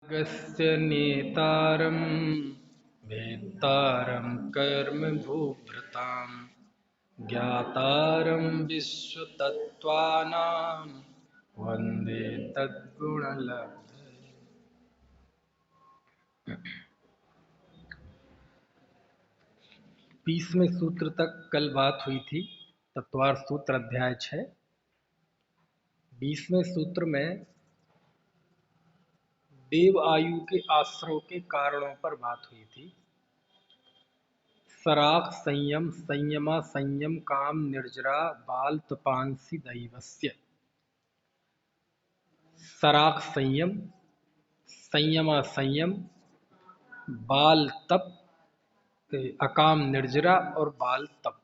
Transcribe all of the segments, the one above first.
गस्य नेतारं भेत्तारं कर्म भूभृतां ज्ञातारं विश्वतत्त्वानां वन्दे तद्गुणलब्धये। 20वें सूत्र तक कल बात हुई थी। तत्वार्थ सूत्र अध्याय 6। 20वें सूत्र में देव आयु के आश्रव के कारणों पर बात हुई थी। सराख संयम, संयमा संयम, काम निर्जरा, बाल तपांसी दैवस्य। सराख संयम, संयमा संयम, बाल तप, अकाम निर्जरा और बाल तप,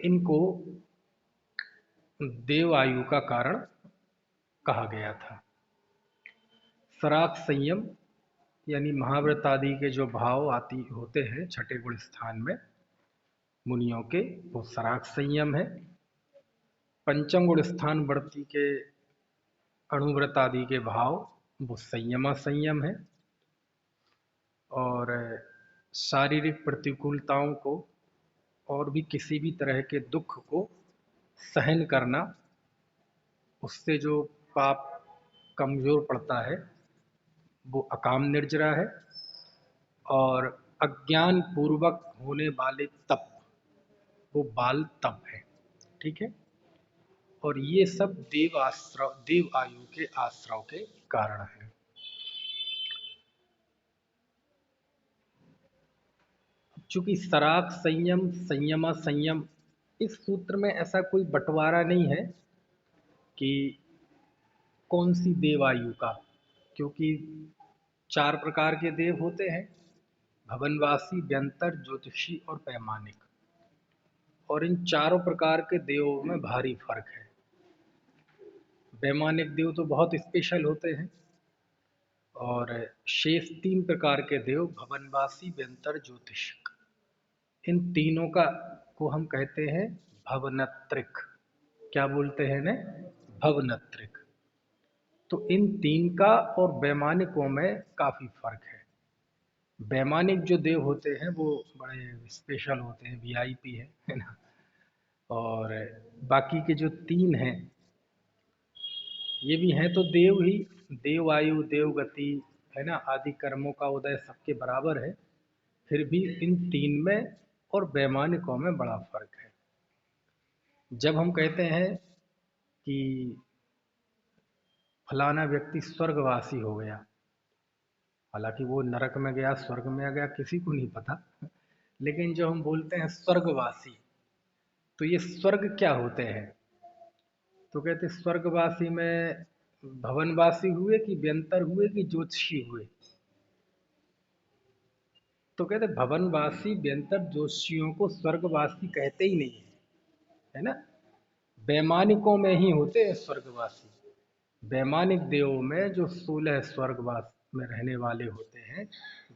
इनको देव आयु का कारण कहा गया था। सराख संयम यानी महाव्रत आदि के जो भाव आदि होते हैं छठे गुण स्थान में मुनियों के, वो सराख संयम है। पंचम गुण स्थान बढ़ती के अणुव्रत आदि के भाव, वो संयमा संयम है। और शारीरिक प्रतिकूलताओं को और भी किसी भी तरह के दुख को सहन करना, उससे जो पाप कमजोर पड़ता है वो अकाम निर्जरा है। और अज्ञान पूर्वक होने वाले तप, वो बाल तप है। ठीक है। और ये सब देव आयु के आश्रव के कारण है। चूंकि सराख संयम, संयमा संयम, इस सूत्र में ऐसा कोई बंटवारा नहीं है कि कौन सी देव आयु का, क्योंकि 4 प्रकार के देव होते हैं: भवनवासी, व्यंतर, ज्योतिषी और पैमानिक। और इन चारों प्रकार के देवों में भारी फर्क है। वैमानिक देव तो बहुत स्पेशल होते हैं, और शेष 3 प्रकार के देव भवनवासी, व्यंतर, ज्योतिषिक, इन तीनों को हम कहते हैं भवनत्रिक। क्या बोलते हैं ना? भवनत्रिक। तो इन 3 का और वैमानिकों में काफी फर्क है। वैमानिक जो देव होते हैं वो बड़े स्पेशल होते हैं, वीआईपी है ना। और बाकी के जो 3 हैं ये भी हैं तो देव ही, देव आयु, देव गति, है ना, आदि कर्मों का उदय सबके बराबर है। फिर भी इन 3 में और वैमानिकों में बड़ा फर्क है। जब हम कहते हैं कि फलाना व्यक्ति स्वर्गवासी हो गया, हालांकि वो नरक में गया, स्वर्ग में गया, किसी को नहीं पता, लेकिन जो हम बोलते हैं स्वर्गवासी, तो ये स्वर्ग क्या होते हैं? तो कहते स्वर्गवासी में भवनवासी हुए कि व्यंतर हुए कि ज्योतिषी हुए? तो कहते भवनवासी, व्यंतर, ज्योतिषियों को स्वर्गवासी कहते ही नहीं है ना। वैमानिकों में ही होते हैं स्वर्गवासी। वैमानिक देवों में जो 16 स्वर्गवास में रहने वाले होते हैं,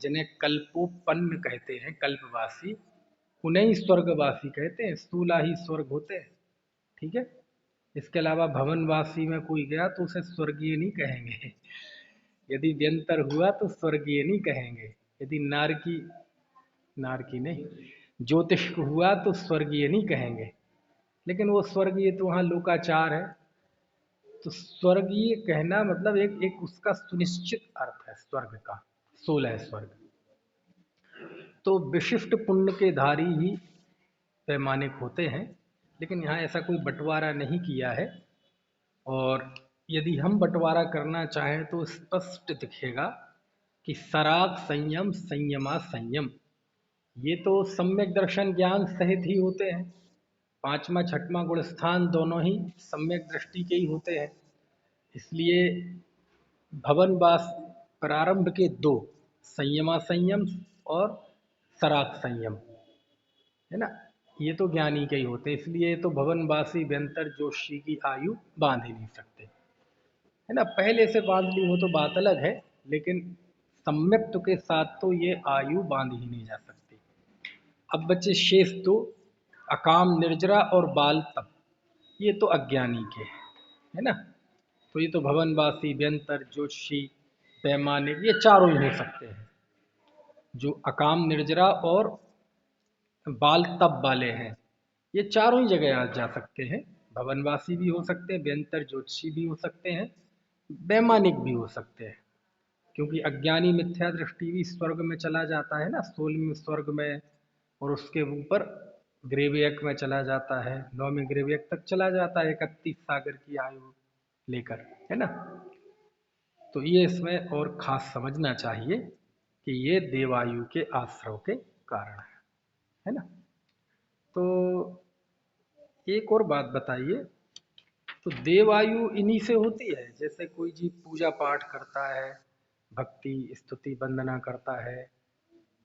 जिन्हें कल्पोपन्न कहते हैं, कल्पवासी, उन्हें ही स्वर्गवासी कहते हैं। 16 ही स्वर्ग होते हैं। ठीक है। इसके अलावा भवनवासी में कोई गया तो उसे स्वर्गीय नहीं कहेंगे। यदि व्यंतर हुआ तो स्वर्गीय नहीं कहेंगे। यदि नारकी नहीं, ज्योतिष हुआ तो स्वर्गीय नहीं कहेंगे। लेकिन वो स्वर्गीय तो वहाँ लोकाचार है। तो स्वर्गीय कहना मतलब एक उसका सुनिश्चित अर्थ है स्वर्ग का। 16 स्वर्ग तो विशिष्ट पुण्य के धारी ही पैमानिक होते हैं। लेकिन यहाँ ऐसा कोई बंटवारा नहीं किया है। और यदि हम बंटवारा करना चाहें तो स्पष्ट दिखेगा कि सराग संयम, संयमा संयम, ये तो सम्यक दर्शन ज्ञान सहित ही होते हैं। 5वां 6वां गुण स्थान दोनों ही सम्यक दृष्टि के ही होते हैं। इसलिए भवनवास प्रारंभ के 2, संयमा संयम और सराग संयम, है ना, ये तो ज्ञानी के ही होते हैं। इसलिए तो भवनवासी, व्यंतर, जोशी की आयु बांध ही नहीं सकते, है ना। पहले से बांध ली हो तो बात अलग है, लेकिन सम्यक्त्व के साथ तो ये आयु बांध ही नहीं जा सकती। अब बच्चे शेष 2, अकाम निर्जरा और बाल तप, ये तो अज्ञानी के हैं, है ना। तो ये तो भवनवासी, व्यंतर, ज्योतिषी, वैमानिक, ये चारों ही हो सकते हैं। जो अकाम, निर्जरा और बाल तप वाले हैं, ये चारों ही जगह आ जा सकते हैं। भवनवासी भी हो सकते हैं, व्यंतर ज्योतिषी भी हो सकते हैं, वैमानिक भी हो सकते हैं। क्योंकि अज्ञानी मिथ्या दृष्टि भी स्वर्ग में चला जाता है ना, 16वें स्वर्ग में, और उसके ऊपर ग्रेवियक में चला जाता है, 9वें ग्रेवियक तक चला जाता है 31 सागर की आयु लेकर, है ना। तो ये इसमें और खास समझना चाहिए कि ये देवायु के आश्रव के कारण है ना। तो एक और बात बताइए, तो देवायु इन्हीं से होती है? जैसे कोई जी पूजा पाठ करता है, भक्ति स्तुति वंदना करता है,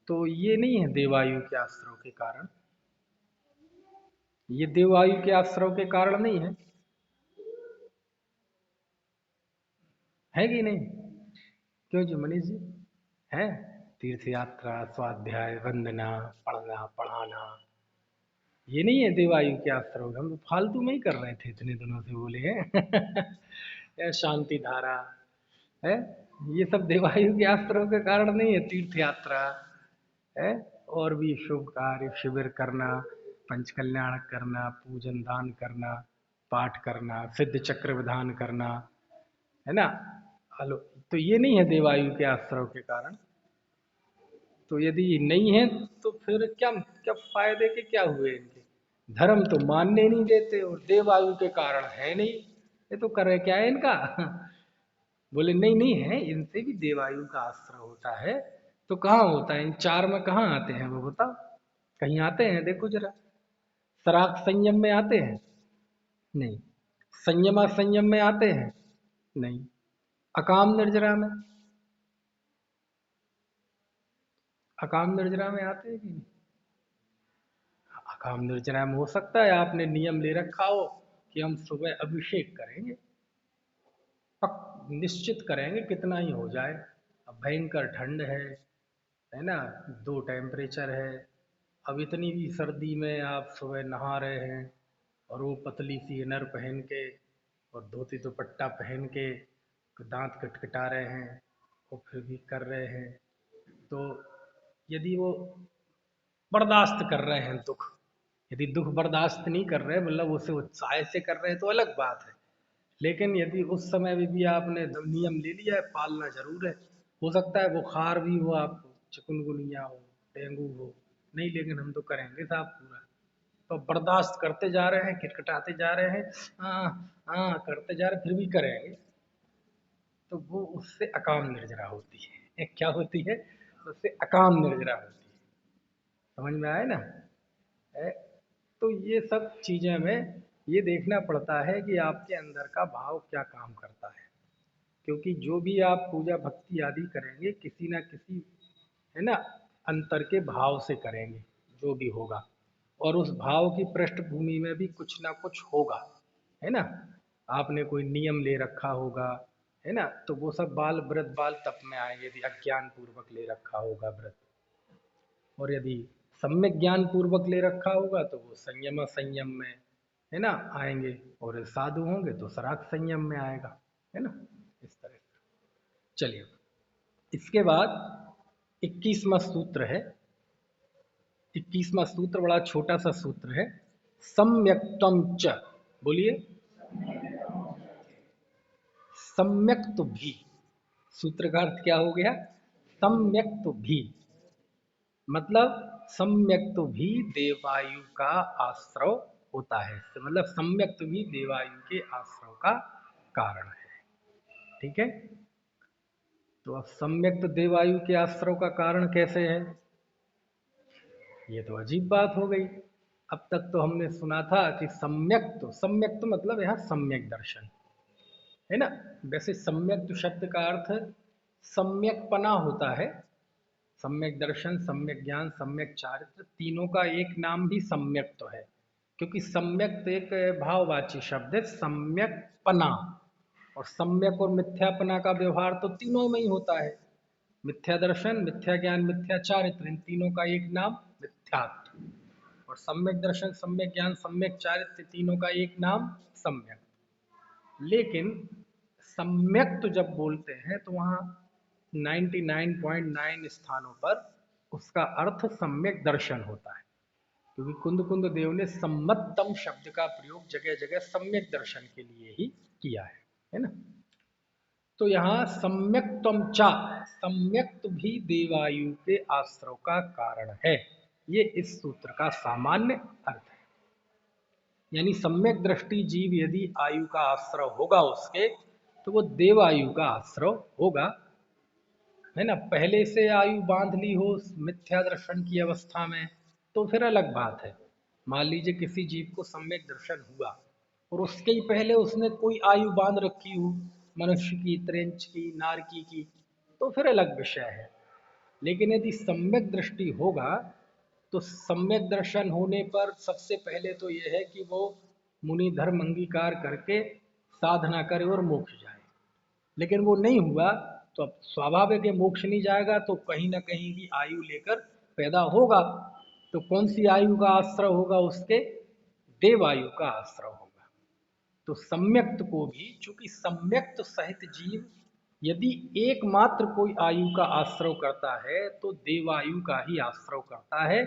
तो ये नहीं है देवायु के आश्रव के कारण? ये देवायु के आश्रव के कारण नहीं है कि नहीं? क्यों जी मनीष जी, है? तीर्थ यात्रा, स्वाध्याय, वंदना, पढ़ना पढ़ाना, ये नहीं है देवायु के आश्रव? हम तो फालतू में ही कर रहे थे, इतने दिनों से बोले हैं। या शांति धारा है, ये सब देवायु के आश्रव के कारण नहीं है। तीर्थ यात्रा है, और भी शुभ कार्य, शिविर करना, पंचकल्याण करना, पूजन दान करना, पाठ करना, सिद्ध चक्र विधान करना, है ना। हेलो, तो ये नहीं है देवायु के आश्रव के कारण? तो यदि नहीं है तो फिर क्या क्या फायदे के क्या हुए इनके? धर्म तो मानने नहीं देते और देवायु के कारण है नहीं, ये तो करे क्या है इनका? बोले नहीं नहीं है, इनसे भी देवायु का आश्रय होता है। तो कहाँ होता है? इन चार में कहाँ आते हैं वो बताओ? कहीं आते हैं? देखो जरा। सराग संयम में आते हैं? नहीं। संयमा संयम में आते हैं? नहीं। अकाम निर्जरा में? अकाम निर्जरा में आते हैं कि नहीं? अकाम निर्जरा में हो सकता है आपने नियम ले रखा हो कि हम सुबह अभिषेक करेंगे, पक निश्चित करेंगे कितना ही हो जाए। अब भयंकर ठंड है ना, दो टेम्परेचर है। अब इतनी भी सर्दी में आप सुबह नहा रहे हैं और वो पतली सी इनर पहन के और धोती दुपट्टा पहन के दांत कटकटा रहे हैं और फिर भी कर रहे हैं। तो यदि वो बर्दाश्त कर रहे हैं दुख, यदि दुख बर्दाश्त नहीं कर रहे, मतलब उसे उत्साह से कर रहे हैं, तो अलग बात है। लेकिन यदि उस समय भी आपने नियम ले लिया है, पालना जरूर है। हो सकता है बुखार भी हो, आपको चिकनगुनिया हो, डेंगू हो, नहीं, लेकिन हम तो करेंगे साहब पूरा। तो बर्दाश्त करते जा रहे हैं, खिटखिटाते जा रहे हैं, हाँ हाँ करते जा रहे हैं, फिर भी करेंगे। तो वो उससे अकाम निर्जरा होती है। क्या होती है? उससे अकाम निर्जरा होती है। समझ में आए ना? है? तो ये सब चीजें में ये देखना पड़ता है कि आपके अंदर का भाव क्या काम करता है। क्योंकि जो भी आप पूजा भक्ति आदि करेंगे, किसी ना किसी, है ना, अंतर के भाव से करेंगे जो भी होगा, और उस भाव की पृष्ठभूमि में भी कुछ ना कुछ होगा, है ना। आपने कोई नियम ले रखा होगा, है ना, तो वो सब बाल व्रत बाल तप में आएंगे यदि अज्ञान पूर्वक ले रखा होगा व्रत। और यदि सम्यक ज्ञान पूर्वक ले रखा होगा तो वो संयम संयम में, है ना, आएंगे। और साधु होंगे तो सराग संयम में आएगा, है ना, इस तरह से। चलिए, इसके बाद 21वां सूत्र है। 21वां सूत्र बड़ा छोटा सा सूत्र है। सम्यक्त्वम च, बोलिए। सम्यक्त भी, सूत्र का अर्थ क्या हो गया? सम्यक्त भी, मतलब सम्यक्त भी देवायु का आश्रव होता है। तो मतलब सम्यक्त भी देवायु के आश्रव का कारण है। ठीक है। तो अब सम्यक्त देवायु के आश्रव का कारण कैसे है? ये तो अजीब बात हो गई। अब तक तो हमने सुना था कि सम्यक्त, सम्यक्त मतलब यहाँ सम्यक दर्शन, है ना। वैसे सम्यक्त शब्द का अर्थ सम्यकपना होता है। सम्यक दर्शन, सम्यक ज्ञान, सम्यक चारित्र, तीनों का एक नाम भी सम्यक तो है। क्योंकि सम्यक एक भाववाची शब्द है, सम्यकपना। और सम्यक और मिथ्यापना का व्यवहार तो तीनों में ही होता है। मिथ्या दर्शन, मिथ्या ज्ञान, मिथ्या चारित्र, इन तीनों का एक नाम मिथ्यात्व। और सम्यक दर्शन, सम्यक ज्ञान, सम्यक चारित्र, तीनों का एक नाम सम्यक। लेकिन सम्यक्त जब बोलते हैं तो वहाँ 99.9 स्थानों पर उसका अर्थ सम्यक दर्शन होता है, क्योंकि कुंद कुंद देव ने सम्मतम शब्द का प्रयोग जगह जगह सम्यक दर्शन के लिए ही किया है ना। तो यहाँ सम्यक्त्वम चा, सम्यक्त भी देवायु के आश्रव का कारण है, ये इस सूत्र का सामान्य अर्थ है। यानी सम्यक दृष्टि जीव यदि आयु का आश्रव होगा उसके, तो वो देवायु का आश्रव होगा, है ना। पहले से आयु बांध ली हो मिथ्या दर्शन की अवस्था में तो फिर अलग बात है। मान लीजिए किसी जीव को सम्यक दर्शन हुआ और उसके ही पहले उसने कोई आयु बांध रखी हो, मनुष्य की, त्रेंच की, नारकी की, तो फिर अलग विषय है। लेकिन यदि सम्यक दृष्टि होगा तो सम्यक दर्शन होने पर सबसे पहले तो यह है कि वो मुनि धर्म अंगीकार करके साधना करे और मोक्ष जाए। लेकिन वो नहीं हुआ तो अब स्वाभाविक है मोक्ष नहीं जाएगा, तो कहीं ना कहीं की आयु लेकर पैदा होगा। तो कौन सी आयु का आश्रय होगा उसके? देवायु का आश्रय होगा। तो सम्यक्त को भी, चूंकि सम्यक्त सहित जीव यदि एकमात्र कोई आयु का आश्रय करता है तो देवायु का ही आश्रय करता है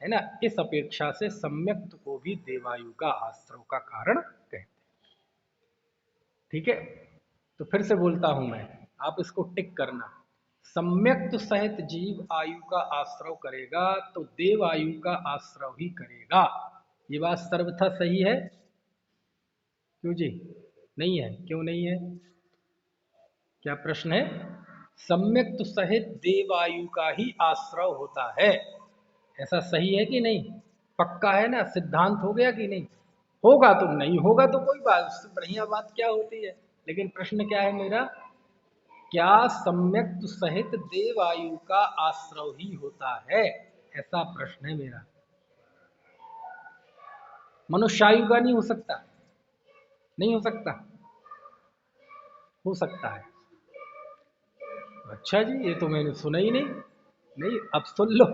ना। इस अपेक्षा से सम्यक्त को भी देवायु का आश्रय का कारण कहते हैं। ठीक है, तो फिर से बोलता हूं मैं, आप इसको टिक करना। सम्यक्त सहित जीव आयु का आश्रय करेगा तो देव आयु का आश्रय ही करेगा। ये बात सर्वथा सही है? क्यों जी नहीं है? क्यों नहीं है? क्या प्रश्न है? सम्यक्त सहित देव आयु का ही आश्रय होता है, ऐसा सही है कि नहीं? पक्का है ना? सिद्धांत हो गया कि नहीं? होगा तो, नहीं होगा तो कोई बात, उससे बढ़िया बात क्या होती है। लेकिन प्रश्न क्या है मेरा? क्या सम्यक सहित देव आयु का आश्रय ही होता है, ऐसा प्रश्न है मेरा। मनुष्य आयु का नहीं हो सकता? नहीं हो सकता? हो सकता है। अच्छा जी, ये तो मैंने सुना ही नहीं। नहीं, अब सुन लो।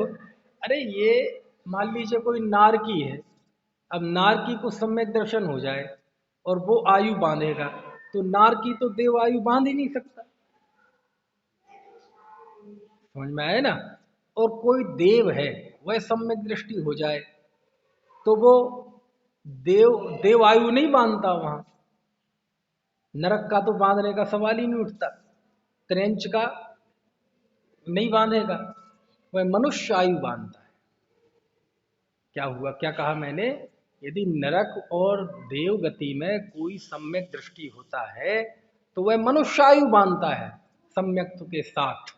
अरे ये मान लीजिए कोई नारकी है, अब नारकी को सम्यक दर्शन हो जाए और वो आयु बांधेगा, तो नारकी तो देव आयु बांध ही नहीं सकता। समझ में आया ना? और कोई देव है, वह सम्यक दृष्टि हो जाए तो वो देव देव आयु नहीं बांधता वहां। नरक का तो बांधने का सवाल ही नहीं उठता, त्रेंच का नहीं बांधेगा, वह मनुष्य आयु बांधता है। क्या हुआ, क्या कहा मैंने? यदि नरक और देव गति में कोई सम्यक दृष्टि होता है तो वह मनुष्य आयु बांधता है सम्यक्त के साथ।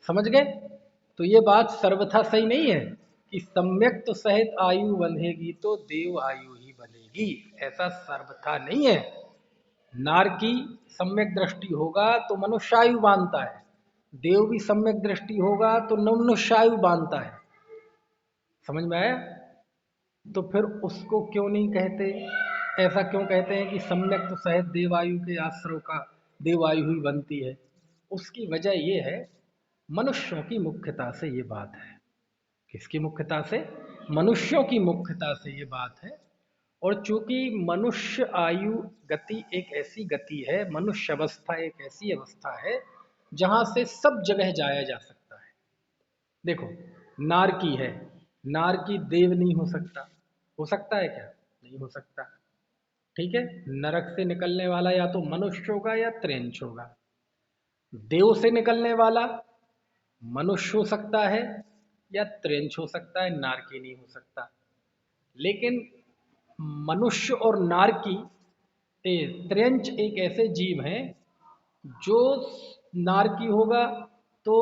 समझ गए? तो ये बात सर्वथा सही नहीं है कि सम्यक्त सहित आयु बंधेगी तो देव आयु ही बनेगी, ऐसा सर्वथा नहीं है। नार की सम्यक दृष्टि होगा तो मनुष्य आयु बांधता है, देव भी सम्यक दृष्टि होगा तो मनुष्य आयु बांधता है। समझ में आया? तो फिर उसको क्यों नहीं कहते, ऐसा क्यों कहते हैं कि सम्यक तो सहित देवायु के आश्रय का देवायु ही बनती है? उसकी वजह ये है, मनुष्यों की मुख्यता से ये बात है। किसकी मुख्यता से? मनुष्यों की मुख्यता से ये बात है। और चूंकि मनुष्य आयु गति एक ऐसी गति है, मनुष्य अवस्था एक ऐसी अवस्था है जहां से सब जगह जाया जा सकता है। देखो, नारकी है, नारकी देव नहीं हो सकता। हो सकता है क्या? नहीं हो सकता। ठीक है, नरक से निकलने वाला या तो मनुष्य होगा या त्रेंच होगा। देव से निकलने वाला मनुष्य हो सकता है या त्रेंच हो सकता है, नारकी नहीं हो सकता। लेकिन मनुष्य और नारकी, त्रेंच एक ऐसे जीव हैं जो नारकी होगा तो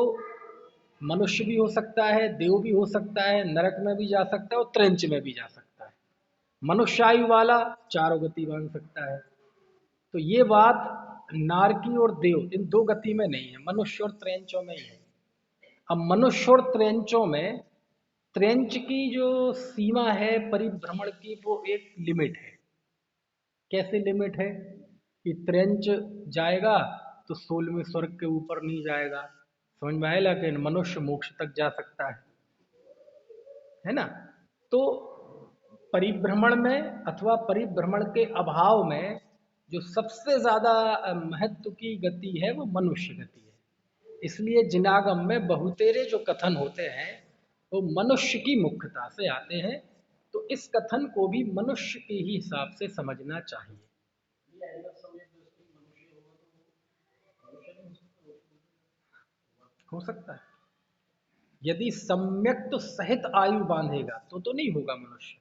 मनुष्य भी हो सकता है, देव भी हो सकता है, नरक में भी जा सकता है और त्रेंच में भी जा सकता है। मनुष्य आयु वाला चारों गति बन सकता है। तो ये बात नारकी और देव इन दो गति में नहीं है, मनुष्य और त्रेंचों में ही है। अब मनुष्य और त्रेंचों में त्रेंच की जो सीमा है परिभ्रमण की, वो एक लिमिट है। कैसे लिमिट है? कि त्रेंच जाएगा तो 16वें स्वर्ग के ऊपर नहीं जाएगा। समझ में आया? लेकिन मनुष्य मोक्ष तक जा सकता है ना। तो परिभ्रमण में अथवा परिभ्रमण के अभाव में जो सबसे ज्यादा महत्व की गति है वो मनुष्य गति है। इसलिए जिनागम में बहुतेरे जो कथन होते हैं वो मनुष्य की मुख्यता से आते हैं। तो इस कथन को भी मनुष्य के ही हिसाब से समझना चाहिए। हो सकता है यदि सम्यक तो सहित आयु बांधेगा तो नहीं होगा मनुष्य,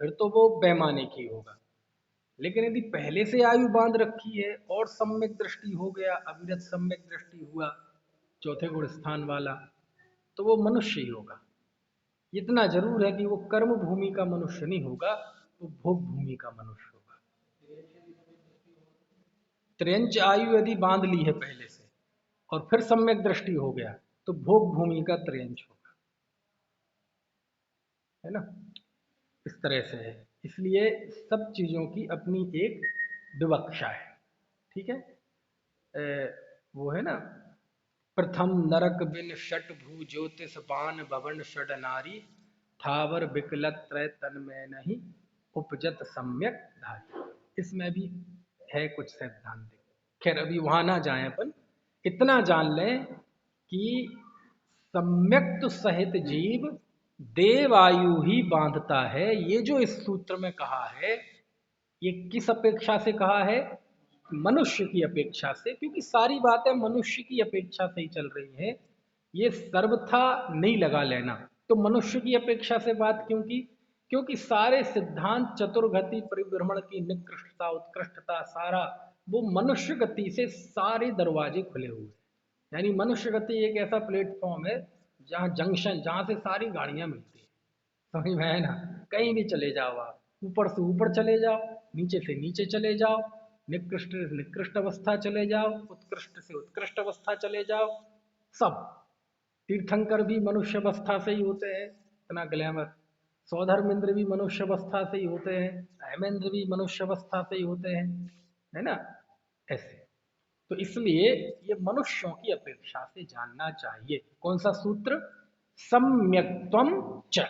फिर तो वो वैमानिक ही होगा। लेकिन यदि पहले से आयु बांध रखी है और सम्यक दृष्टि हो गया, अविरत सम्यक दृष्टि हुआ चौथे गुण स्थान वाला, तो वो मनुष्य ही होगा। इतना जरूर है कि वो कर्म भूमि का मनुष्य नहीं होगा, वो भोग भूमि का मनुष्य होगा। त्रेंच आयु यदि बांध ली है पहले से और फिर सम्यक दृष्टि हो गया तो भोग भूमि का त्रेंच होगा, है ना। इस तरह से है। इसलिए सब चीजों की अपनी एक विवक्षा है। ठीक है। वो है ना, प्रथम नरक बिन शट भू ज्योतिष बान भवन षड नारी, थावर विकलत त्रय तन में नहीं उपजत सम्यक धारी। इसमें भी है कुछ सैद्धांतिक। खैर अभी वहां ना जाएं, अपन इतना जान लें कि सम्यक सहित जीव देवायु ही बांधता है। ये जो इस सूत्र में कहा है ये किस अपेक्षा से कहा है? मनुष्य की अपेक्षा से, क्योंकि सारी बातें मनुष्य की अपेक्षा से ही चल रही हैं। ये सर्वथा नहीं लगा लेना। तो मनुष्य की अपेक्षा से बात क्यों की? क्योंकि सारे सिद्धांत चतुर्गति परिभ्रमण की निकृष्टता उत्कृष्टता सारा वो मनुष्य गति से सारे दरवाजे खुले हुए हैं। यानी मनुष्य गति एक ऐसा प्लेटफॉर्म है जहाँ जंक्शन, जहाँ से सारी गाड़ियां मिलती है। समझ में है ना। कहीं भी चले जाओ आप, ऊपर से ऊपर चले जाओ, नीचे से नीचे चले जाओ, निकृष्ट से निकृष्ट अवस्था चले जाओ, उत्कृष्ट से उत्कृष्ट अवस्था चले जाओ। सब तीर्थंकर भी मनुष्य अवस्था से ही होते हैं, इतना ग्लैमर। सौधर्मेंद्र भी मनुष्य अवस्था से ही होते हैं, हेमेंद्र भी मनुष्य अवस्था से ही होते हैं, है ना। ऐसे तो इसलिए ये मनुष्यों की अपेक्षा से जानना चाहिए। कौन सा सूत्र? सम्यक्त्वम च।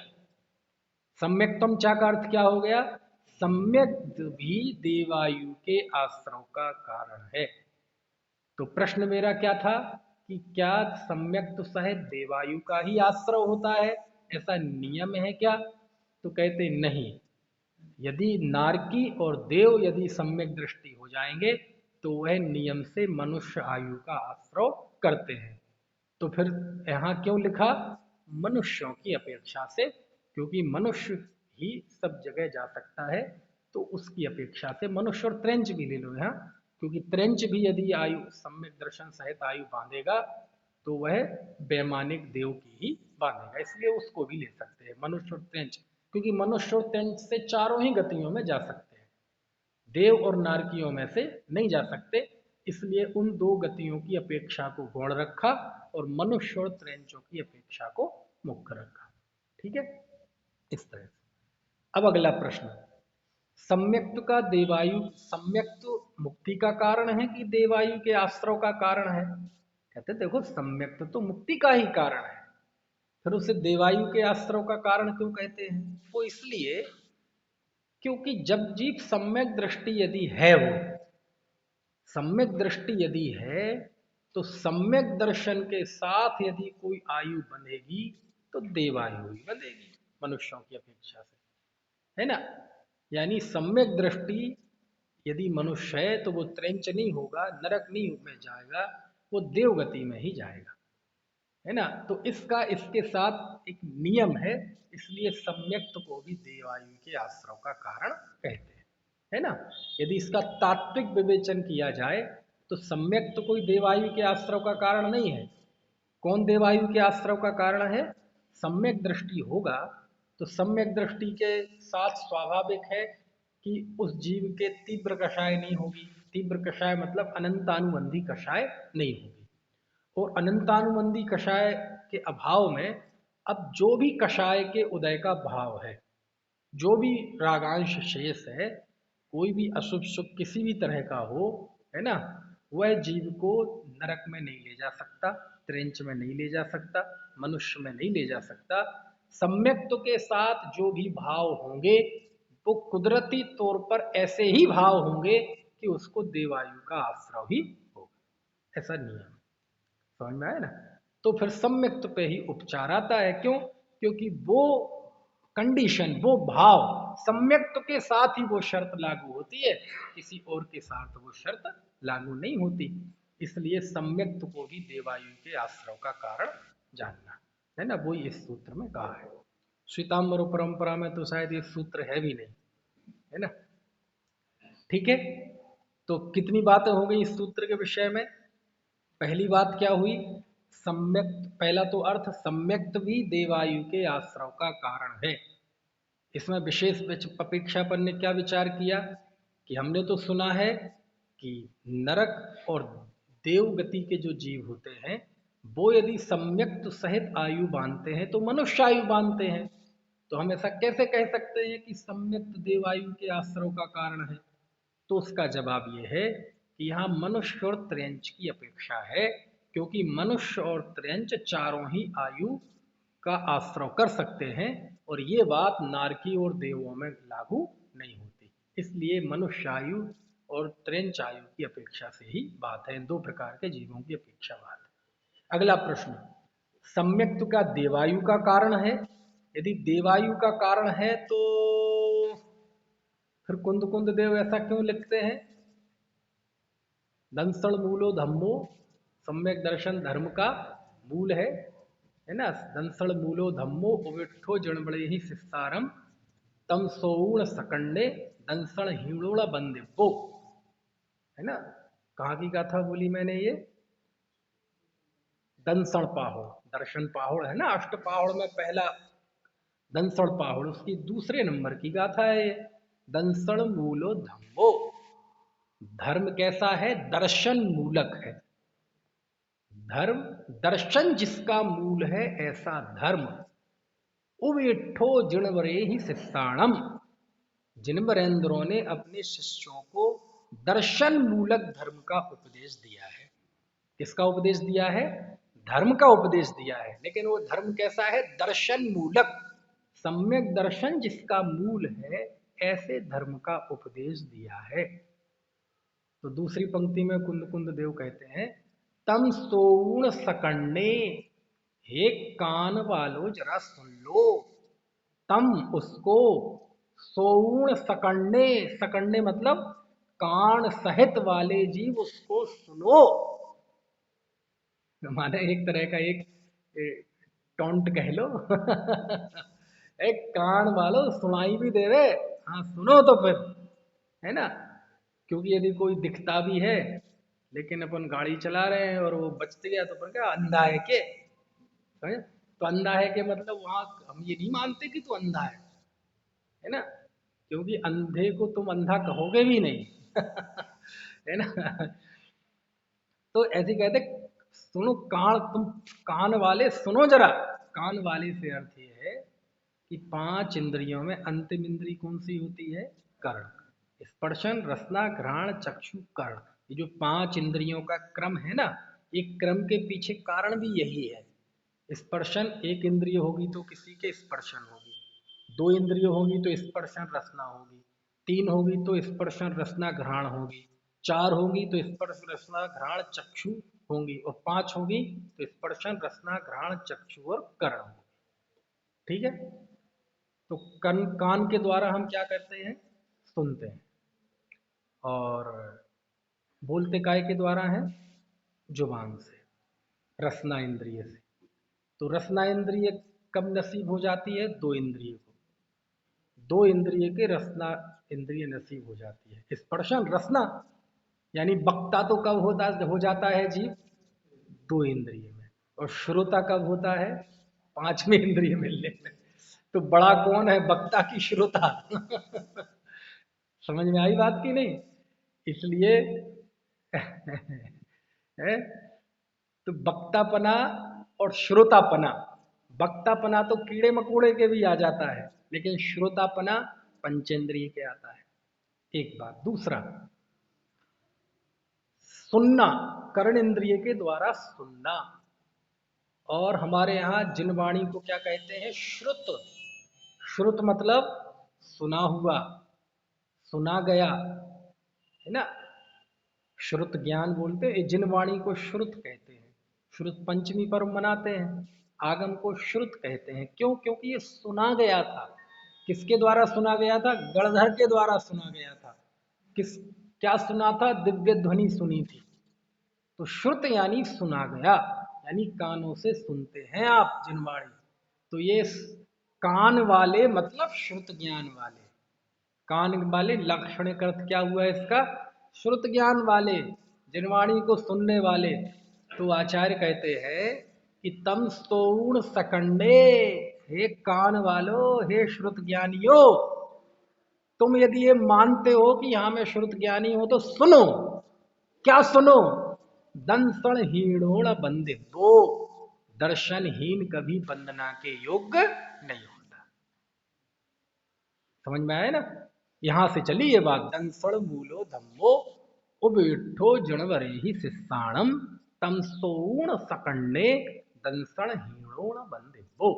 सम्यक्तम चा का अर्थ क्या हो गया? सम्यक भी देवायु के आश्रव का कारण है। तो प्रश्न मेरा क्या था कि क्या सम्यक तो सहित देवायु का ही आश्रव होता है, ऐसा नियम है क्या? तो कहते नहीं। यदि नारकी और देव यदि सम्यक दृष्टि हो जाएंगे तो वह नियम से मनुष्य आयु का आश्रव करते हैं। तो फिर यहाँ क्यों लिखा मनुष्यों की अपेक्षा से? क्योंकि मनुष्य ही सब जगह जा सकता है, तो उसकी अपेक्षा से मनुष्य। और त्रेंच भी ले लो यहाँ, क्योंकि त्रेंच भी यदि आयु सम्यक दर्शन सहित आयु बांधेगा तो वह वैमानिक देव की ही बांधेगा, इसलिए उसको भी ले सकते हैं मनुष्य और त्रेंच। क्योंकि मनुष्य और त्रेंच से चारों ही गतियों में जा सकते हैं, देव और नारकियों में से नहीं जा सकते। इसलिए उन दो गतियों की अपेक्षा को गौण रखा और मनुष्य और त्रेंचों की अपेक्षा को मुख्य रखा। ठीक है, इस तरह से। अब अगला प्रश्न, सम्यक्त का देवायु, सम्यक्त मुक्ति का कारण है कि देवायु के आश्रव का कारण है? कहते देखो सम्यक्त तो मुक्ति का ही कारण है, फिर उसे देवायु के आश्रव का कारण क्यों कहते हैं? वो इसलिए क्योंकि जब जीव सम्यक दृष्टि यदि है, वो सम्यक दृष्टि यदि है तो सम्यक दर्शन के साथ यदि कोई आयु बनेगी तो देवायु ही बनेगी मनुष्यों की अपेक्षा से, है ना। यानी सम्यक दृष्टि यदि मनुष्य है तो वो त्रेंच नहीं होगा, नरक नहीं में जाएगा, वो देवगति में ही जाएगा, है ना। तो इसका इसके साथ एक नियम है, इसलिए सम्यक्त को भी देवायु के आश्रव का कारण कहते हैं, है ना। यदि इसका तात्विक विवेचन किया जाए तो सम्यक तो कोई देवायु के आश्रव का कारण नहीं है। कौन देवायु के आश्रव का कारण है? सम्यक दृष्टि होगा तो सम्यक दृष्टि के साथ स्वाभाविक है कि उस जीव के तीव्र कषाय नहीं होगी। तीव्र कषाय मतलब अनंतानुबंधी कषाय नहीं होगी। और अनंतानुबंधी कषाय के अभाव में अब जो भी कषाय के उदय का भाव है, जो भी रागांश शेष है, कोई भी अशुभ शुभ किसी भी तरह का हो, है ना, वह जीव को नरक में नहीं ले जा सकता, त्रेंच में नहीं ले जा सकता, मनुष्य में नहीं ले जा सकता। सम्यक्त्व के साथ जो भी भाव होंगे वो कुदरती तौर पर ऐसे ही भाव होंगे होती उसको देवायु का आश्रव ही होगा, ऐसा नियम। समझ में आया ना। तो फिर सम्यक्त पे ही उपचार आता है। क्यों? क्योंकि वो कंडीशन, वो भाव सम्यक्त के साथ ही वो शर्त लागू होती है, किसी और के साथ वो शर्त लागू नहीं होती। इसलिए सम्यक्त को भी देवायु के आश्रव का कारण जानना है ना, वो इस सूत्र में कहा है। श्वेतांबर परंपरा में तो शायद ये सूत्र है भी नहीं, है ना। ठीक है, तो कितनी बातें हो गई इस सूत्र के विषय में। पहली बात क्या हुई, सम्यक्त, पहला तो अर्थ सम्यक्त भी देवायु के आश्रव का कारण है। इसमें विशेष अपेक्षापन ने क्या विचार किया कि हमने तो सुना है कि नरक और देव गति के जो जीव होते हैं वो यदि सम्यक्त सहित आयु बांधते हैं तो मनुष्य आयु बांधते हैं, तो हम ऐसा कैसे कह सकते हैं कि सम्यक्त देवायु के आश्रव का कारण है। तो उसका जवाब ये है कि यहाँ मनुष्य और त्र्यंच की अपेक्षा है, क्योंकि मनुष्य और त्र्यंच चारों ही आयु का आश्रव कर सकते हैं और ये बात नारकी और देवों में लागू नहीं होती। इसलिए मनुष्य आयु और त्र्यंच आयु की अपेक्षा से ही बात है, दो प्रकार के जीवों की अपेक्षा बात है। अगला प्रश्न, सम्यक्त का देवायु का कारण है। यदि देवायु का कारण है तो फिर कुंद कुंद देव ऐसा क्यों लिखते हैं, दंसण मूलो धम्मो, सम्यक दर्शन धर्म का मूल है ना। दंसण मूलो धम्मो उविठ्ठो जणबड़े ही शिस्तारम तम सोऊण सकंडे दंसण हीणोड़ बंदिब्बो, है ना। कहाँ की गाथा बोली मैंने ये, दंसण पाहुड़, दर्शन पाहुड़ है ना, अष्ट पाहुड़ में पहला दंसण पाहुड़, उसकी दूसरे नंबर की गाथा है ये, दंसण मूलो धम्मो। धर्म कैसा है, दर्शन मूलक है। धर्म दर्शन जिसका मूल है ऐसा धर्म। उविठ्ठो जिणवरे ही शिष्याणम, जिनवरेंद्रों ने अपने शिष्यों को दर्शन मूलक धर्म का उपदेश दिया है। किसका उपदेश दिया है, धर्म का उपदेश दिया है, लेकिन वो धर्म कैसा है, दर्शन मूलक। सम्यक दर्शन जिसका मूल है ऐसे धर्म का उपदेश दिया है। तो दूसरी पंक्ति में कुंद कुंद देव कहते हैं, तम सोऊण सकन्ने, हे कान वालों जरा सुन लो, तम उसको, सोऊण सकन्ने, सकन्ने मतलब कान सहित वाले जीव उसको सुनो। माने एक तरह का एक टॉन्ट कह लो एक कान वालों सुनाई भी देवे, हाँ सुनो तो फिर, है ना। क्योंकि यदि कोई दिखता भी है लेकिन अपन गाड़ी चला रहे हैं और वो बचते गया तो अपन क्या अंधा है के, तो अंधा है के मतलब वहां हम ये नहीं मानते कि तू अंधा है ना, क्योंकि अंधे को तुम अंधा कहोगे भी नहीं है ना। तो ऐसे कहते सुनो कान, तुम कान वाले सुनो जरा। कान वाले से अर्थ ये है कि पांच इंद्रियों में अंतिम इंद्री कौन सी होती है, कर्ण। स्पर्शन रसना घ्राण चक्षु कर्ण, ये जो पांच इंद्रियों का क्रम है ना, एक क्रम के पीछे कारण भी यही है। स्पर्शन एक इंद्रिय होगी तो किसी के स्पर्शन होगी, दो इंद्रिय होगी तो स्पर्शन रसना होगी, तीन होगी तो स्पर्शन रसना घ्राण होगी, चार होगी तो स्पर्श रसना घ्राण चक्षु होंगी, और पांच होगी तो स्पर्शन रसना घ्राण चक्षु और कर्ण होगी। ठीक है, तो कान के द्वारा हम क्या करते हैं, सुनते हैं, और बोलते काय के द्वारा है, जुबान से, रसना इंद्रिय से। तो रसना इंद्रिय कब नसीब हो जाती है, दो इंद्रिय को, दो इंद्रिय के रसना इंद्रिय नसीब हो जाती है। स्पर्शन रसना यानी वक्ता तो कब हो जाता है जीव, दो इंद्रिय में, और श्रोता कब होता है, पांचवें इंद्रिय मिलने में। तो बड़ा कौन है, वक्ता की श्रोता समझ में आई बात की नहीं। इसलिए है, तो वक्तापना और श्रोतापना, वक्तापना तो कीड़े मकोड़े के भी आ जाता है, लेकिन श्रोतापना पंचेंद्रिय के आता है। एक बात, दूसरा सुनना, कर्ण इंद्रिय के द्वारा सुनना, और हमारे यहाँ जिन वाणी को क्या कहते हैं, श्रुत। श्रुत मतलब सुना हुआ, सुना गया, है ना। श्रुत ज्ञान बोलते हैं, जिन वाणी को श्रुत कहते हैं। श्रुत पंचमी पर्व मनाते हैं। आगम को श्रुत कहते हैं, क्यों? क्योंकि ये सुना गया था। किसके द्वारा सुना गया था? गणधर के द्वारा सुना गया था। किस क्या सुना था? दिव्य ध्वनि सुनी थी। तो श्रुत यानी सुना गया, यानी कानों से सुनते हैं आप जिन वाणी। तो ये कान वाले मतलब श्रुत ज्ञान वाले। कान वाले लक्षण का अर्थ क्या हुआ इसका? श्रुत ज्ञान वाले, जिनवाणी को सुनने वाले। तो आचार्य कहते हैं कि तम स्तोण सकंडे, हे कान वालो, हे श्रुत ज्ञानियो, तुम यदि ये मानते हो कि यहां मैं श्रुत ज्ञानी हूं तो सुनो। क्या सुनो? दंसण हीणोण बंदितो, दर्शनहीन कभी वंदना के योग्य नहीं होता। समझ में आया ना? यहां से चली ये बात। दंसण मूलो धम्मो उबिठो जनवरे ही शिष्याणम तम सोण सकंडे दंसण हीणोण बंदितो।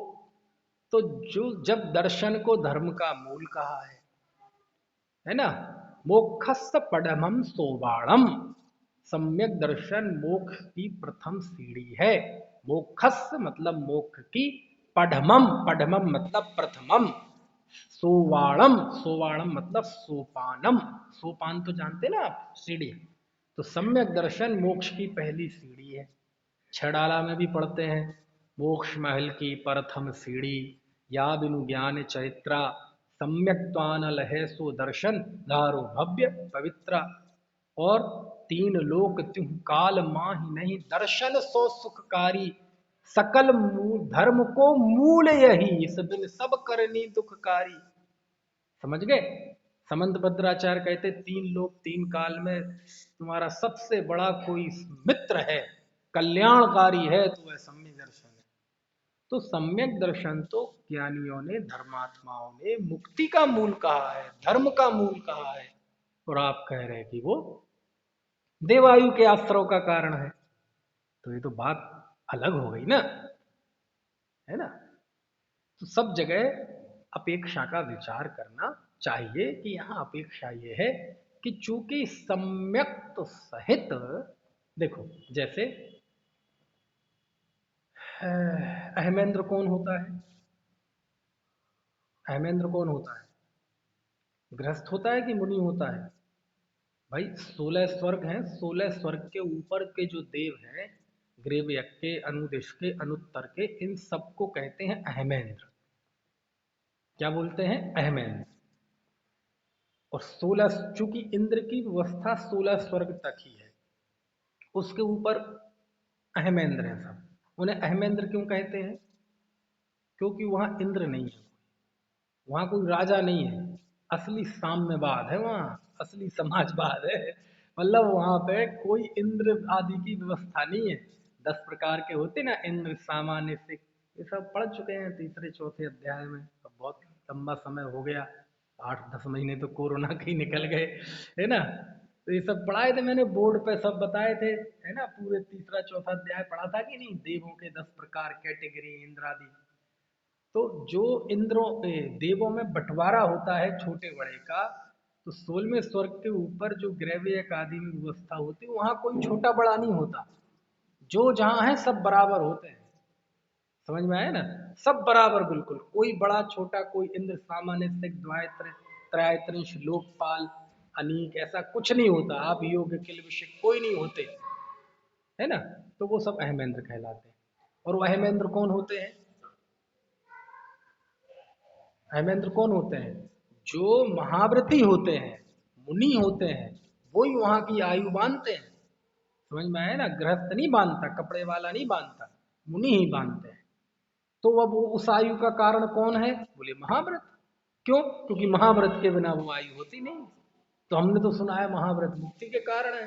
तो जो जब दर्शन को धर्म का मूल कहा है ना, मोक्षस्स पडमम सोबाणम, सम्यक दर्शन मोक्ष की प्रथम सीढ़ी है। मोक्षस्स मतलब मोक्ष की, पडमम, पडमम मतलब प्रथमम, सोवाणम, सोवाणम मतलब सोपानम, सोपान तो जानते ना आप, सीढ़ी। तो सम्यक दर्शन मोक्ष की पहली सीढ़ी है। छड़ाला में भी पढ़ते हैं, मोक्ष महल की प्रथम सीढ़ी, या बिनु ज्ञान चरित्रा, सम्यक्त्वान लहे सो दर्शन, धारो भव्य पवित्रा। और तीन लोक तिहु काल माहि नहीं, दर्शन सो सुखकारी, सकल धर्म को मूल यही, इस बिन सब करनी दुखकारी। समझ गए? समंत भद्राचार्य कहते तीन लोक तीन काल में तुम्हारा सबसे बड़ा कोई मित्र है, कल्याणकारी है, तो वह सम्यक दर्शन है। तो सम्यक दर्शन तो ज्ञानियों ने, धर्मात्माओं ने मुक्ति का मूल कहा है, धर्म का मूल कहा है। और आप कह रहे हैं कि वो देवायु के आश्रव का कारण है। तो ये तो बात अलग हो गई ना, है ना? तो सब जगह अपेक्षा का विचार करना चाहिए कि यहाँ अपेक्षा ये है कि चूंकि सम्यक तो सहित, देखो जैसे अहमेंद्र कौन होता है? अहमेंद्र कौन होता है? गृहस्थ होता है कि मुनि होता है? भाई 16 स्वर्ग हैं, 16 स्वर्ग के ऊपर के जो देव हैं, ग्रीव यज्ञ के, अनुदिश के, अनुत्तर के, इन सबको कहते हैं अहमेंद्र। क्या बोलते हैं? अहमेंद्र। और 16, चूंकि इंद्र की व्यवस्था 16 स्वर्ग तक ही है, उसके ऊपर अहमेंद्र है सब। उन्हें अहमेंद्र क्यों कहते हैं? क्योंकि वहां इंद्र नहीं है, वहां कोई राजा नहीं है, असली साम्यवाद है वहां, असली समाजवाद है। मतलब वहां पे कोई इंद्र आदि की व्यवस्था नहीं है। 10 प्रकार के होते ना, इंद्र, सामान्य, सिख, ये सब पढ़ चुके हैं तीसरे चौथे अध्याय में। अब बहुत लंबा समय हो गया, 8-10 महीने तो कोरोना के ही निकल गए, है ना? तो ये सब पढ़ाए थे मैंने, बोर्ड पे सब बताए थे, है ना? पूरे तीसरा चौथा अध्याय पढ़ा था कि नहीं, देवों के 10 प्रकार, कैटेगरी, इंद्र आदि। तो जो इंद्रों देवों में बंटवारा होता है छोटे बड़े का, तो 16वें स्वर्ग के ऊपर जो ग्रैवियक आदि में व्यवस्था होती है, वहां कोई छोटा बड़ा नहीं होता, जो जहां है सब बराबर होते हैं। समझ में आया ना? सब बराबर बिल्कुल, कोई बड़ा छोटा, कोई इंद्र, सामान्य, सिक, द्वायत्र, त्रयात्रिश, लोकपाल, अनीक, ऐसा कुछ नहीं होता। आप योग्य किल विषय कोई नहीं होते, है ना? तो वो सब अहमेंद्र कहलाते हैं। और वो अहमेंद्र कौन होते हैं? अहमेंद्र कौन होते हैं? जो महाव्रती होते हैं, मुनि होते हैं, वही वहां की आयु बांधते हैं। समझ में आया ना? गृहस्थ नहीं बांधता, कपड़े वाला नहीं बांधता, मुनि ही बांधते हैं। तो अब वो उस आयु का कारण कौन है? बोले महाव्रत। क्यों? क्योंकि महाव्रत के बिना वो आयु होती नहीं। तो हमने तो सुना है महाव्रत मुक्ति के कारण है।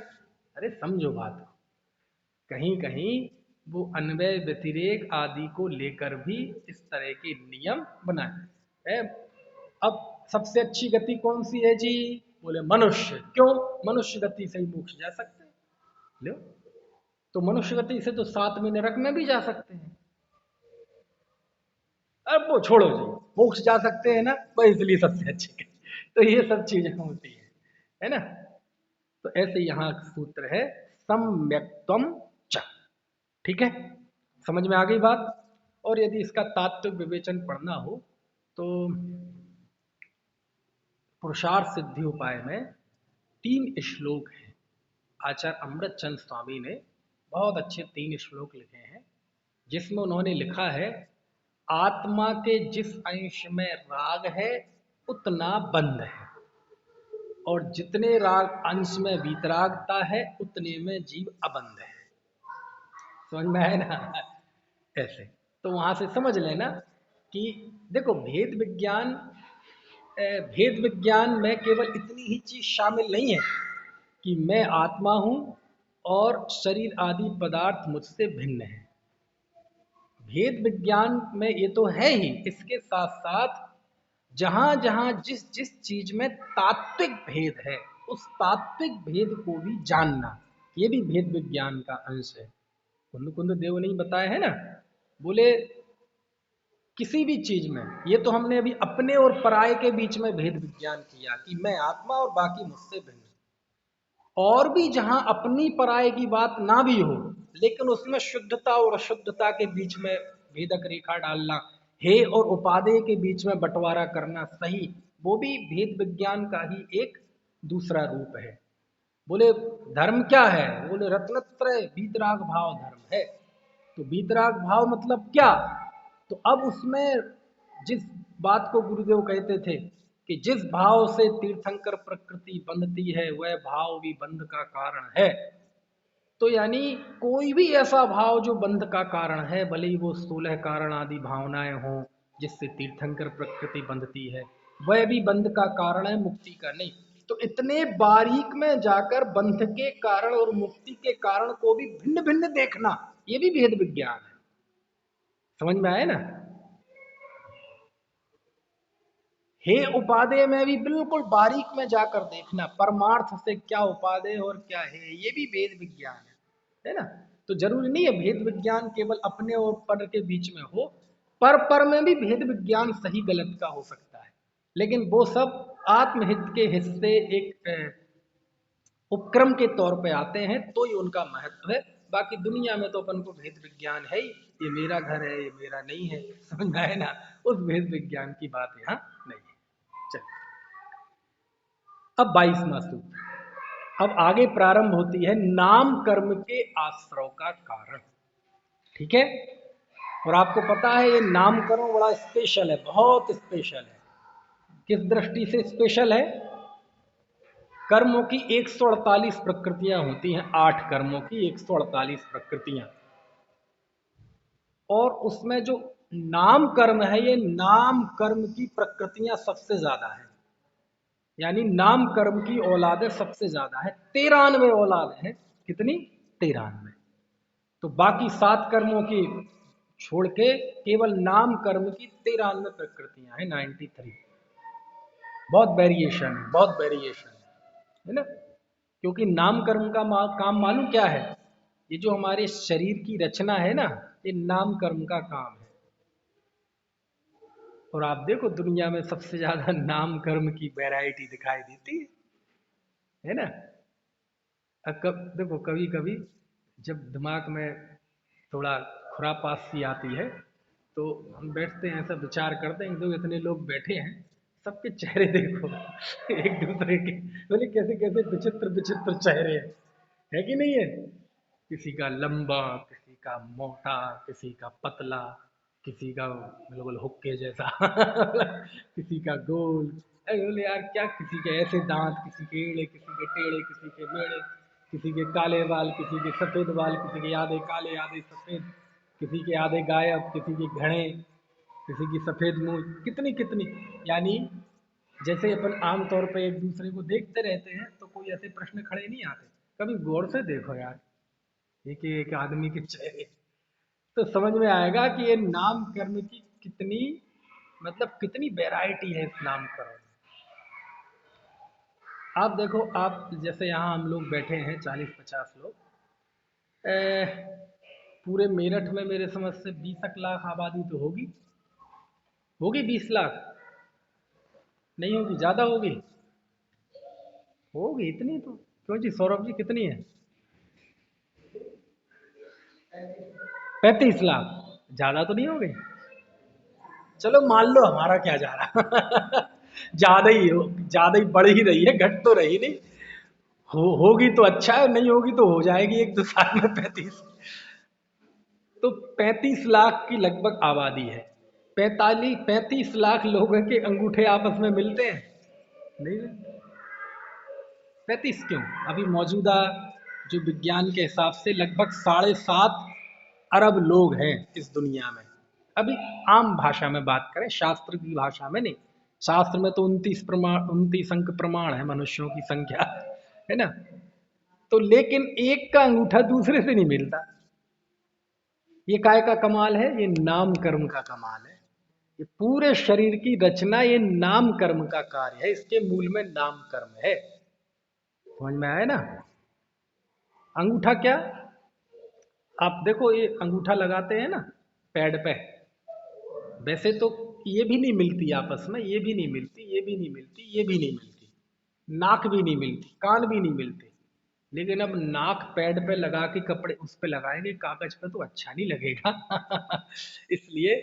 अरे समझो बात को, कहीं कहीं वो अन्वय व्यतिरेक आदि को लेकर भी इस तरह के नियम बनाए है। अब सबसे अच्छी गति कौन सी है जी? बोले मनुष्य। क्यों? मनुष्य गति से ही मोक्ष जा सकते हैं। लो, तो मनुष्य गति से तो 7वें नरक में भी जा सकते हैं। अब वो छोड़ो जी, मोक्ष जा सकते हैं ना, बस इसलिए सबसे अच्छी गति। तो ये सब चीजें होती है ना? तो ऐसे यहाँ सूत्र है सम्यक्त्वम च। ठीक है, समझ में आ गई बात। और यदि इसका तात्विक विवेचन पढ़ना हो तो पुरुषार्थ सिद्धि उपाय में 3 श्लोक हैं। आचार्य अमृत चंद स्वामी ने बहुत अच्छे 3 श्लोक लिखे हैं, जिसमें उन्होंने लिखा है आत्मा के जिस अंश में राग है उतना बंध है, और जितने राग अंश में वीतरागता है उतने में जीव अबंध है। समझ में आए ना? ऐसे तो वहां से समझ लेना कि देखो भेद विज्ञान में केवल इतनी ही चीज शामिल नहीं है कि मैं आत्मा हूं और शरीर आदि पदार्थ मुझसे भिन्न है। भेद विज्ञान में ये तो है ही, इसके साथ साथ जहां जहां जिस जिस चीज में तात्विक भेद है उस तात्विक भेद को भी जानना, ये भी भेद विज्ञान का अंश है। कुंद कुंद देव ने बताया है ना, बोले किसी भी चीज में, ये तो हमने अभी अपने और पराये के बीच में भेद विज्ञान किया कि मैं आत्मा और बाकी मुझसे भिन्न। और भी जहां अपनी पराये की बात ना भी हो लेकिन उसमें शुद्धता और अशुद्धता के बीच में भेदक रेखा डालना, हे और उपादेय के बीच में बंटवारा करना सही, वो भी भेद विज्ञान का ही एक दूसरा रूप है। बोले धर्म क्या है? बोले रत्नत्रय वीतराग भाव धर्म है। तो वीतराग भाव मतलब क्या? तो अब उसमें जिस बात को गुरुदेव कहते थे कि जिस भाव से तीर्थंकर प्रकृति बंधती है वह भाव भी बंध का कारण है। तो यानी कोई भी ऐसा भाव जो बंध का कारण है, भले ही वो 16 कारण आदि भावनाएं हों जिससे तीर्थंकर प्रकृति बंधती है, वह भी बंध का कारण है, मुक्ति का नहीं। तो इतने बारीक में जाकर बंध के कारण और मुक्ति के कारण को भी भिन्न भिन्न देखना, ये भी भेद विज्ञान है। समझ में आए ना? हे उपादेय में भी बिल्कुल बारीक में जाकर देखना, परमार्थ से क्या उपादेय और क्या है, ये भी भेद विज्ञान है ना? तो जरूरी नहीं है भेद विज्ञान केवल अपने और पर के बीच में हो, पर में भी भेद विज्ञान सही गलत का हो सकता है, लेकिन वो सब आत्महित के हिस्से एक उपक्रम के तौर पे आते हैं, तो ये उनका महत्व है। बाकी दुनिया में तो अपन को भेद विज्ञान है ही, ये मेरा घर है, ये मेरा नहीं है, समझ में आए ना? उस भेद विज्ञान की बात यहाँ नहीं है। चलिए अब 22वां सूत्र। अब आगे प्रारंभ होती है नाम कर्म के आश्रव का कारण। ठीक है, और आपको पता है ये नामकरण बड़ा स्पेशल है, बहुत स्पेशल है। किस दृष्टि से स्पेशल है? कर्मों की 148 प्रकृतियां होती हैं, 8 कर्मों की 148 प्रकृतियां, और उसमें जो नाम कर्म है, ये नाम कर्म की प्रकृतियां सबसे ज्यादा है। यानी नाम कर्म की औलादें सबसे ज्यादा है, 93 औलाद है। कितनी? 93। तो बाकी 7 कर्मों की छोड़ के केवल नाम कर्म की 93 प्रकृतियां हैं, 93। बहुत वेरिएशन है, बहुत वेरिएशन है ना? क्योंकि नाम कर्म का काम मालूम क्या है? ये जो हमारे शरीर की रचना है ना, ये नाम कर्म का काम है। और आप देखो दुनिया में सबसे ज्यादा नाम कर्म की वैरायटी दिखाई देती है ना? देखो कभी कभी जब दिमाग में थोड़ा खुरापात सी आती है तो हम बैठते हैं, ऐसा विचार करते हैं, तो इतने लोग बैठे हैं, सबके चेहरे देखो एक दूसरे के, बोले कैसे कैसे विचित्र विचित्र चेहरे हैं, है कि नहीं है? किसी का लंबा, किसी का मोटा, किसी का पतला, किसी का बिल्कुल हुक्के जैसा किसी का गोल। अरे बोले यार क्या, किसी के ऐसे दांत, किसी के एड़े, किसी के टेढ़े, किसी के मेढ़े, किसी के काले बाल, किसी के सफेद बाल, किसी के आधे काले आधे सफेद, किसी के आधे गायब, किसी के घने, किसी की सफेद मूंछ, कितनी कितनी। यानी जैसे अपन आमतौर पर एक दूसरे को देखते रहते हैं तो कोई ऐसे प्रश्न खड़े नहीं आते, कभी गौर से देखो यार एक एक आदमी के चेहरे, तो समझ में आएगा कि ये नाम कर्म की कितनी, मतलब कितनी वैरायटी है इस नाम कर्म में। आप देखो, आप जैसे यहाँ हम लोग बैठे हैं 40-50 लोग, पूरे मेरठ में मेरे समझ से 20 लाख आबादी तो होगी, होगी 20 लाख, नहीं होगी, ज्यादा होगी, होगी इतनी तो। क्यों जी सौरभ जी कितनी है? 35 लाख। ज्यादा तो नहीं हो गई? चलो मान लो, हमारा क्या जा रहा। ज्यादा ही बढ़ ही रही है, घट तो रही नहीं। होगी तो अच्छा है, नहीं होगी तो हो जाएगी 1-2 साल में 35। तो 35 लाख की लगभग आबादी है। 35 लाख लोगों के अंगूठे आपस में मिलते हैं? नहीं मिलते। 35 क्यों? अभी मौजूदा जो विज्ञान के हिसाब से लगभग 7.5 अरब लोग हैं इस दुनिया में। अभी आम भाषा में बात करें, शास्त्र की भाषा में नहीं। शास्त्र में तो 29 अंक प्रमाण है मनुष्यों की संख्या, है ना? तो लेकिन एक का अंगूठा दूसरे से नहीं मिलता। ये काय का कमाल है? ये नाम कर्म का कमाल है। ये पूरे शरीर की रचना ये नाम कर्म का कार्य है, इसके मूल में नाम कर्म है। समझ में आया ना? अंगूठा क्या? आप देखो, ये अंगूठा लगाते हैं ना पैड पे, वैसे तो ये भी नहीं मिलती आपस में, ये भी नहीं मिलती, ये भी नहीं मिलती, ये भी नहीं मिलती, नाक भी नहीं मिलती, कान भी नहीं मिलते। लेकिन अब नाक पैड पे लगा के कपड़े उस पे लगाएंगे कागज पे तो अच्छा नहीं लगेगा। इसलिए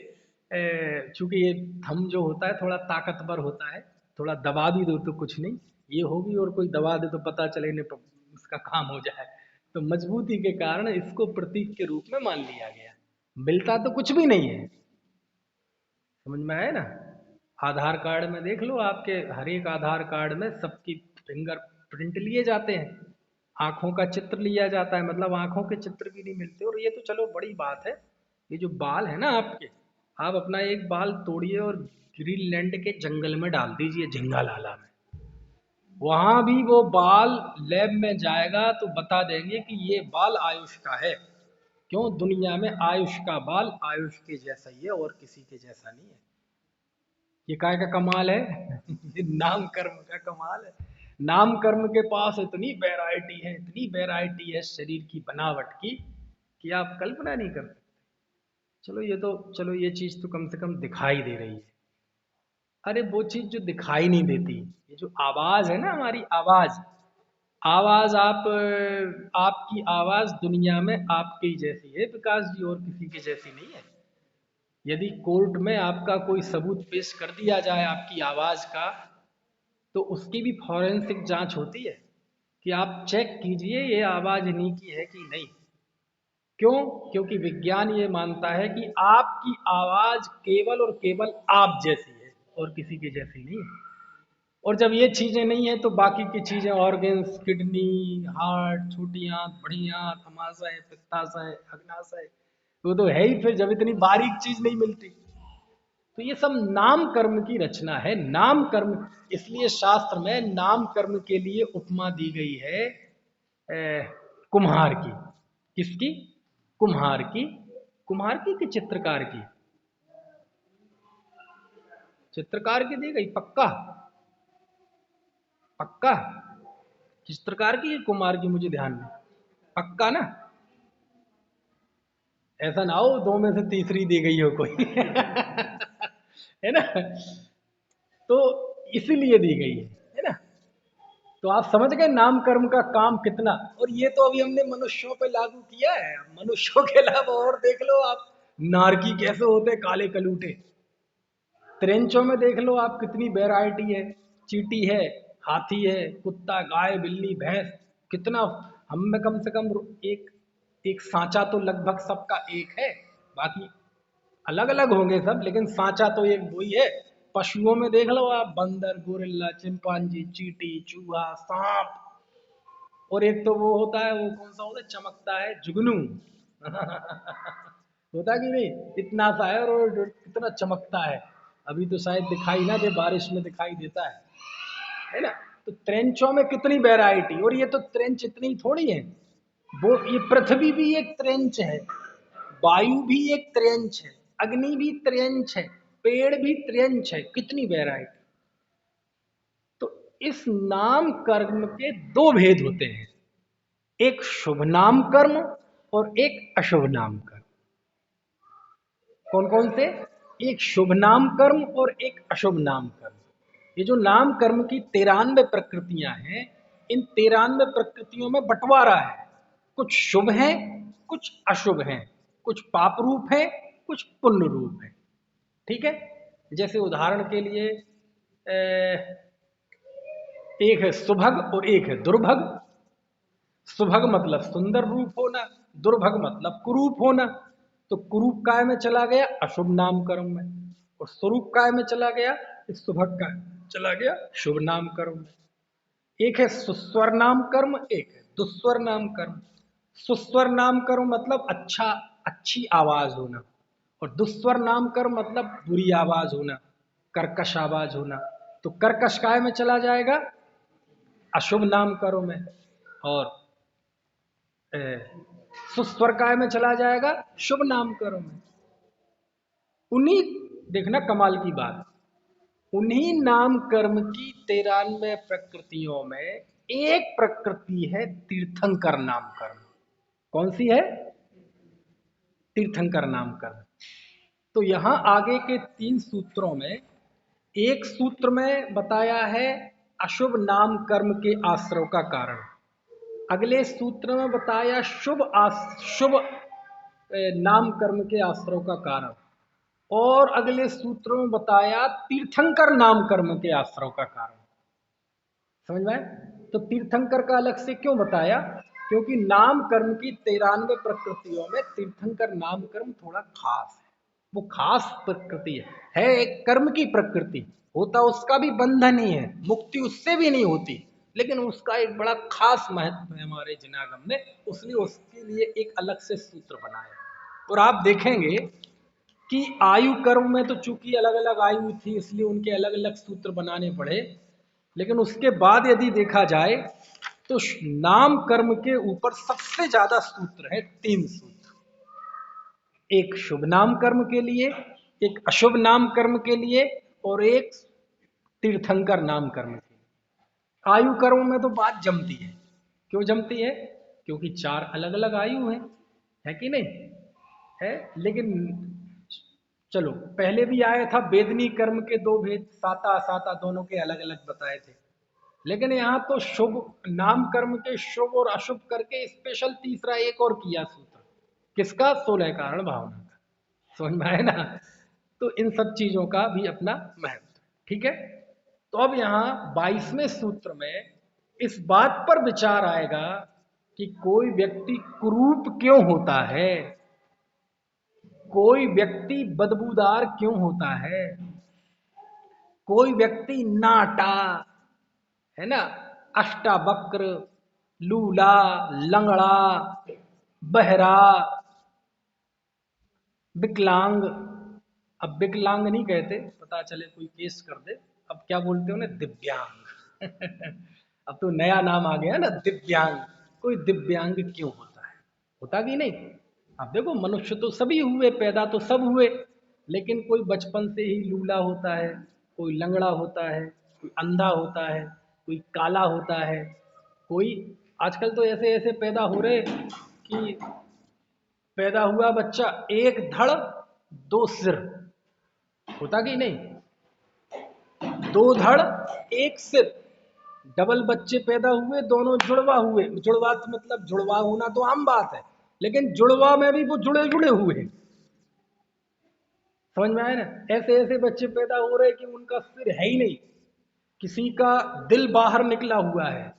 चूंकि ये थंब जो होता है थोड़ा ताकतवर होता है, थोड़ा दबा भी दो तो कुछ नहीं, ये होगी, और कोई दबा दे तो पता चले नहीं, उसका काम हो जाए। तो मजबूती के कारण इसको प्रतीक के रूप में मान लिया गया। मिलता तो कुछ भी नहीं है। समझ में आया ना? आधार कार्ड में देख लो, आपके हर एक आधार कार्ड में सबकी फिंगर प्रिंट लिए जाते हैं, आंखों का चित्र लिया जाता है, मतलब आंखों के चित्र भी नहीं मिलते। और ये तो चलो बड़ी बात है, ये जो बाल है ना आपके, आप अपना एक बाल तोड़िए और ग्रीनलैंड के जंगल में डाल दीजिए, झिंगा लाला में, वहां भी वो बाल लैब में जाएगा तो बता देंगे कि ये बाल आयुष का है। क्यों? दुनिया में आयुष का बाल आयुष के जैसा ही है और किसी के जैसा नहीं है। ये काय का कमाल है? ये नाम कर्म का कमाल है। नाम कर्म के पास इतनी वैरायटी है, इतनी वैरायटी है शरीर की बनावट की, कि आप कल्पना नहीं कर सकते। चलो ये चीज तो कम से कम दिखाई दे रही है। अरे वो चीज जो दिखाई नहीं देती, ये जो आवाज है ना, हमारी आवाज, आवाज आपकी आवाज दुनिया में आपके ही जैसी है विकास जी, और किसी के जैसी नहीं है। यदि कोर्ट में आपका कोई सबूत पेश कर दिया जाए आपकी आवाज का, तो उसकी भी फॉरेंसिक जांच होती है कि आप चेक कीजिए ये आवाज इन्हीं की है कि नहीं। क्यों? क्योंकि विज्ञान ये मानता है कि आपकी आवाज केवल और केवल आप जैसी है और किसी के जैसी नहीं है। और जब ये चीजें नहीं है तो बाकी की चीजें, ऑर्गन्स, किडनी, हार्ट, छोटी आंत, बड़ी आंत, अमाशय, पित्ताशय, अग्नाशय, वो तो है ही। फिर जब इतनी बारीक चीज नहीं मिलती, तो ये सब नाम कर्म की रचना है। नाम कर्म, इसलिए शास्त्र में नाम कर्म के लिए उपमा दी गई है कुम्हार की। किसकी? कुम्हार की। कुम्हार की कि चित्रकार की? चित्रकार की दी गई, पक्का? पक्का? चित्रकार की कि कुम्हार की? मुझे ध्यान नहीं। पक्का ना? ऐसा ना हो दो में से तीसरी दी गई हो कोई। है ना? तो इसीलिए दी गई है ना? तो आप समझ गए नाम कर्म का काम कितना। और ये तो अभी हमने मनुष्यों पे लागू किया है, मनुष्यों के अलावा और देख लो आप, नारकी कैसे होते काले कलूटे। त्रेंचों में देख लो आप, कितनी वैरायटी है। चींटी है, हाथी है, कुत्ता, गाय, बिल्ली, भैंस, कितना। हम में कम से कम एक एक सांचा तो लगभग सबका एक है। बाकी अलग अलग होंगे सब, लेकिन सांचा तो एक वही है। पशुओं में देख लो आप, बंदर, गोरिल्ला, चिंपांजी, चींटी, चूहा, सांप। और एक तो वो होता है, वो कौन सा होता है, चमकता है, जुगनू। होता कि नहीं? इतना सा है और वो कितना चमकता है। अभी तो शायद दिखाई ना दे, बारिश में दिखाई देता है ना? तो त्रेंचों में कितनी वैरायटी। और ये तो त्रेंच इतनी थोड़ी है, वो ये पृथ्वी भी एक त्रेंच है, वायु भी एक त्रेंच है, अग्नि भी त्रेंच है, पेड़ भी त्रेंच है, कितनी वैरायटी। तो इस नाम कर्म के दो भेद होते हैं, एक शुभ नाम कर्म और एक अशुभ नाम कर्म। कौन कौन से? एक शुभ नाम कर्म और एक अशुभ नाम कर्म। ये जो नाम कर्म की 93 प्रकृतियां हैं, इन 93 प्रकृतियों में बंटवारा है। कुछ शुभ हैं, कुछ अशुभ हैं, कुछ पाप रूप हैं, कुछ पुण्य रूप हैं। ठीक है। जैसे उदाहरण के लिए एक है सुभग और एक है दुर्भग। सुभग मतलब सुंदर रूप होना, दुर्भग मतलब कुरूप होना। तो कुरूप काय में चला गया? अशुभ नाम कर्म में। और स्वरूप काय में चला गया? इस सुभग का चला गया शुभ नाम कर्म में। एक है सुस्वर नाम कर्म, एक है दुस्वर नाम कर्म। सुस्वर नाम कर्म मतलब अच्छा, अच्छी आवाज होना, और दुस्वर नाम कर्म मतलब बुरी आवाज होना, कर्कश आवाज होना। तो कर्कश काय में चला जाएगा? अशुभ नाम कर्म में। और सुस्वर काय में चला जाएगा? शुभ नाम कर्म में। उन्हीं, देखना कमाल की बात, उन्हीं नाम कर्म की 93 प्रकृतियों में एक प्रकृति है तीर्थंकर नाम कर्म। कौन सी है? तीर्थंकर नाम कर्म। तो यहां आगे के 3 सूत्रों में, एक सूत्र में बताया है अशुभ नाम कर्म के आश्रव का कारण, अगले सूत्र में बताया शुभ नाम कर्म के आश्रव का कारण, और अगले सूत्र में बताया तीर्थंकर नाम कर्म के आश्रव का कारण। समझ में आए? तो तीर्थंकर का अलग से क्यों बताया? क्योंकि नाम कर्म की 93 प्रकृतियों में तीर्थंकर नाम कर्म थोड़ा खास है। वो खास प्रकृति है एक कर्म की प्रकृति, होता उसका भी बंधन ही है, मुक्ति उससे भी नहीं होती, लेकिन उसका एक बड़ा खास महत्व है हमारे जिनागम में, उसलिए उसके लिए एक अलग से सूत्र बनाया। और आप देखेंगे कि आयु कर्म में तो चूंकि अलग अलग आयु थी इसलिए उनके अलग अलग सूत्र बनाने पड़े, लेकिन उसके बाद यदि देखा जाए तो नाम कर्म के ऊपर सबसे ज्यादा सूत्र है, 3 सूत्र। एक शुभ नाम कर्म के लिए, एक अशुभ नाम कर्म के लिए, और एक तीर्थंकर नाम कर्म के लिए। आयु कर्म में तो बात जमती है। क्यों जमती है? क्योंकि 4 अलग अलग आयु है कि नहीं है। लेकिन चलो, पहले भी आया था वेदनी कर्म के 2 भेद, साता असाता दोनों के अलग अलग बताए थे। लेकिन यहाँ तो शुभ नाम कर्म के शुभ और अशुभ करके स्पेशल तीसरा एक और किया सूत्र। किसका? 16 कारण भावना का। समझ में आए ना? तो इन सब चीजों का भी अपना महत्व। ठीक है। तो अब यहाँ 22वें सूत्र में इस बात पर विचार आएगा कि कोई व्यक्ति कुरूप क्यों होता है, कोई व्यक्ति बदबूदार क्यों होता है, कोई व्यक्ति नाटा, है ना, अष्टावक्र, लूला, लंगड़ा, बहरा, विकलांग। अब विकलांग नहीं कहते, पता चले कोई केस कर दे, अब क्या बोलते हो ना, दिव्यांग। अब तो नया नाम आ गया ना, दिव्यांग। कोई दिव्यांग क्यों होता है? होता कि नहीं? अब देखो, मनुष्य तो सभी हुए, पैदा तो सब हुए, लेकिन कोई बचपन से ही लूला होता है, कोई लंगड़ा होता है, कोई अंधा होता है, कोई काला होता है, कोई आजकल तो ऐसे ऐसे पैदा हो रहे कि पैदा हुआ बच्चा एक धड़ दो सिर। होता कि नहीं? 2 धड़ 1 सिर। डबल बच्चे पैदा हुए, दोनों जुड़वा हुए। जुड़वा मतलब जुड़वा होना तो आम बात है, लेकिन जुड़वा में भी वो जुड़े जुड़े हुए हैं। समझ में आए ना? ऐसे ऐसे बच्चे पैदा हो रहे कि उनका सिर है ही नहीं, किसी का दिल बाहर निकला हुआ है,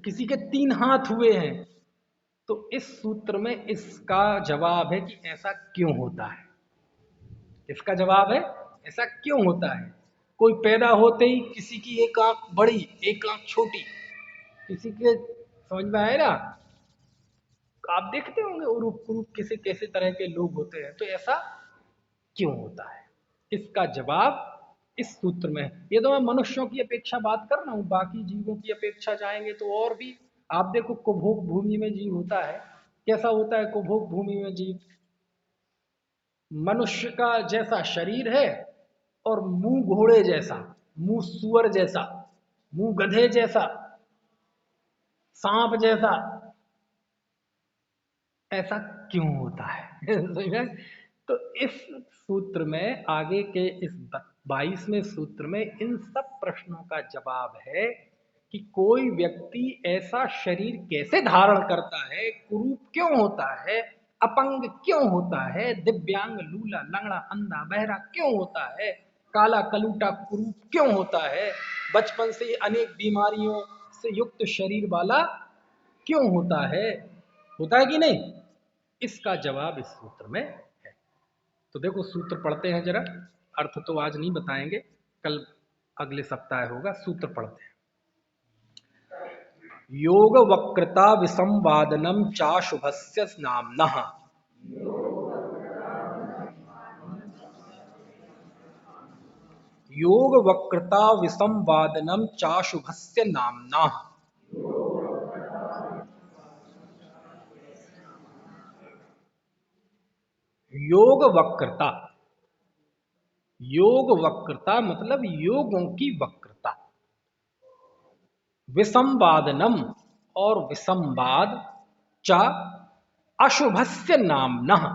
किसी के 3 हाथ हुए हैं। तो इस सूत्र में इसका जवाब है कि ऐसा क्यों होता है। इसका जवाब है ऐसा क्यों होता है। कोई पैदा होते ही किसी की एक आंख बड़ी, एक आंख छोटी, किसी के, समझ में आए ना? आप देखते होंगे उरूप कुरूप किसी कैसे तरह के लोग होते हैं। तो ऐसा क्यों होता है, इसका जवाब इस सूत्र में है। ये तो मैं मनुष्यों की अपेक्षा बात कर रहा हूँ, बाकी जीवों की अपेक्षा जाएंगे तो और भी। आप देखो, कुभोग भूमि में जीव होता है। कैसा होता है कुभोग भूमि में जीव? मनुष्य का जैसा शरीर है, और मुंह घोड़े जैसा, मुंह सुअर जैसा, मुंह गधे जैसा, सांप जैसा। ऐसा क्यों होता है? समझ में? तो इस सूत्र में, आगे के इस 22वें सूत्र में इन सब प्रश्नों का जवाब है कि कोई व्यक्ति ऐसा शरीर कैसे धारण करता है, कुरूप क्यों होता है, अपंग क्यों होता है, दिव्यांग, लूला, लंगड़ा, अंधा, बहरा क्यों होता है, काला, कलूटा, कुरूप क्यों होता है, बचपन से अनेक बीमारियों से युक्त शरीर वाला क्यों होता है कि नहीं? इसका जवाब इस सूत्र में है। तो देखो सूत्र पढ़ते हैं जरा, अर्थ तो आज नहीं बताएंगे, कल अगले सप्ताह होगा। सूत्र पढ़ते हैं। योग वक्रता विसंवादनम चाशुभस्य नाम्नः। योग वक्रता विसंवादनम चाशुभस्य नाम्नः। योग वक्रता, योग वक्रता मतलब योगों की वक्रता। विसंवादनम और विसंवाद, च अशुभस्य नाम्नः।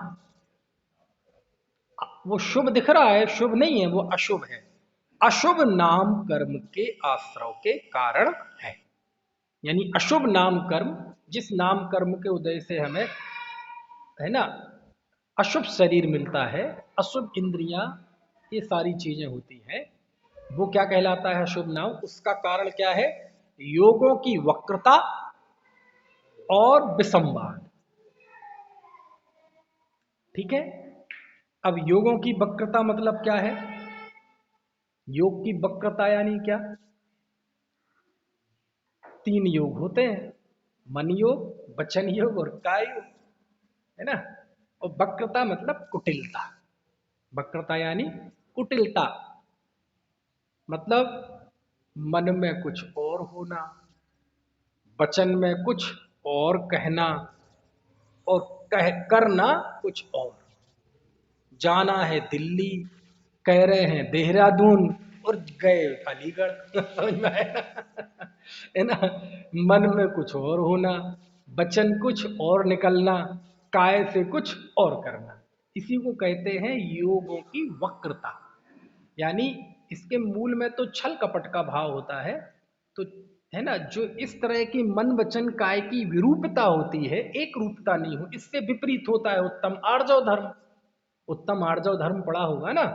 वो शुभ दिख रहा है, शुभ नहीं है, वो अशुभ है। अशुभ नाम कर्म के आश्रव के कारण है। यानी अशुभ नाम कर्म, जिस नाम कर्म के उदय से हमें, है ना, अशुभ शरीर मिलता है, अशुभ इंद्रियां, ये सारी चीजें होती हैं, वो क्या कहलाता है? अशुभ नाम। उसका कारण क्या है? योगों की वक्रता और विसंवाद। ठीक है। अब योगों की वक्रता मतलब क्या है? योग की वक्रता यानी क्या? 3 योग होते हैं, मन योग, वचन योग और काय योग, है ना। और वक्रता मतलब कुटिलता। वक्रता यानी कुटिलता, मतलब मन में कुछ और होना, वचन में कुछ और कहना, और करना कुछ और। जाना है दिल्ली, कह रहे हैं देहरादून, और गए अलीगढ़। समझ में आया? है ना। मन में कुछ और होना, वचन कुछ और निकलना, काय से कुछ और करना, इसी को कहते हैं योगों की वक्रता। यानी इसके मूल में तो छल कपट का भाव होता है। तो है ना, जो इस तरह की मन वचन काय की विरूपता होती है, एक रूपता नहीं हो, इससे विपरीत होता है उत्तम आर्जव धर्म। उत्तम आर्जव धर्म पढ़ा होगा ना।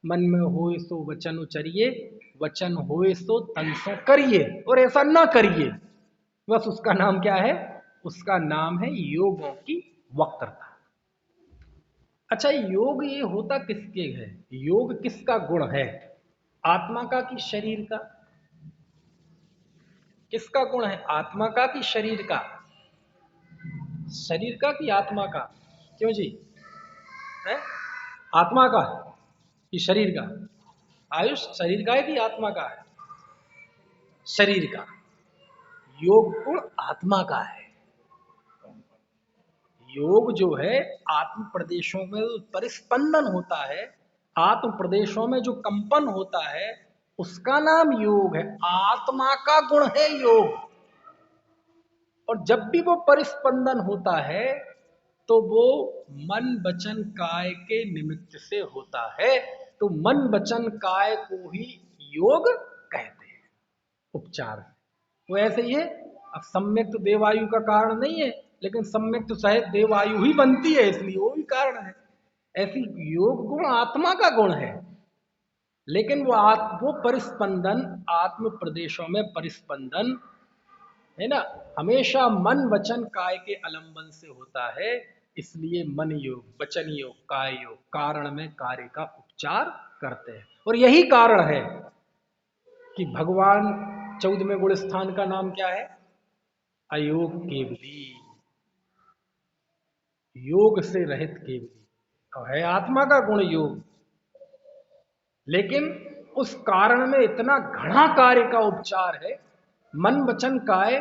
मन में होए सो वचन उचरिए, वचन होए सो तन सो करिए, और ऐसा ना करिए। बस उसका नाम क्या है? उसका नाम है योगों की वक्रता। अच्छा, योग ये होता किसके है? योग किसका गुण है? आत्मा का कि शरीर का? किसका गुण है? आत्मा का कि शरीर का? शरीर का कि आत्मा का? क्यों जी? है आत्मा का कि शरीर का? आयुष शरीर का है कि आत्मा का है? शरीर का। योग गुण आत्मा का है। योग जो है आत्म प्रदेशों में परिस्पंदन होता है, आत्म प्रदेशों में जो कंपन होता है, उसका नाम योग है। आत्मा का गुण है योग। और जब भी वो परिस्पंदन होता है तो वो मन वचन काय के निमित्त से होता है। तो मन वचन काय को ही योग कहते हैं, उपचार। वो ऐसे ही है। अब सम्यक तो देवायु का कारण नहीं है, लेकिन सम्यक तो शायद देवायु ही बनती है, इसलिए वो भी कारण है। ऐसी योग गुण आत्मा का गुण है, लेकिन वो परिस्पंदन, आत्म प्रदेशों में परिस्पंदन, है ना, हमेशा मन वचन काय के अलंबन से होता है। इसलिए मन योग, वचन योग, काय योग कारण में कार्य का उपचार करते हैं। और यही कारण है कि भगवान 14वें गुण स्थान का नाम क्या है? अयोग केवली, योग से रहित केवली। और है आत्मा का गुण योग, लेकिन उस कारण में इतना घना कार्य का उपचार है। मन वचन काय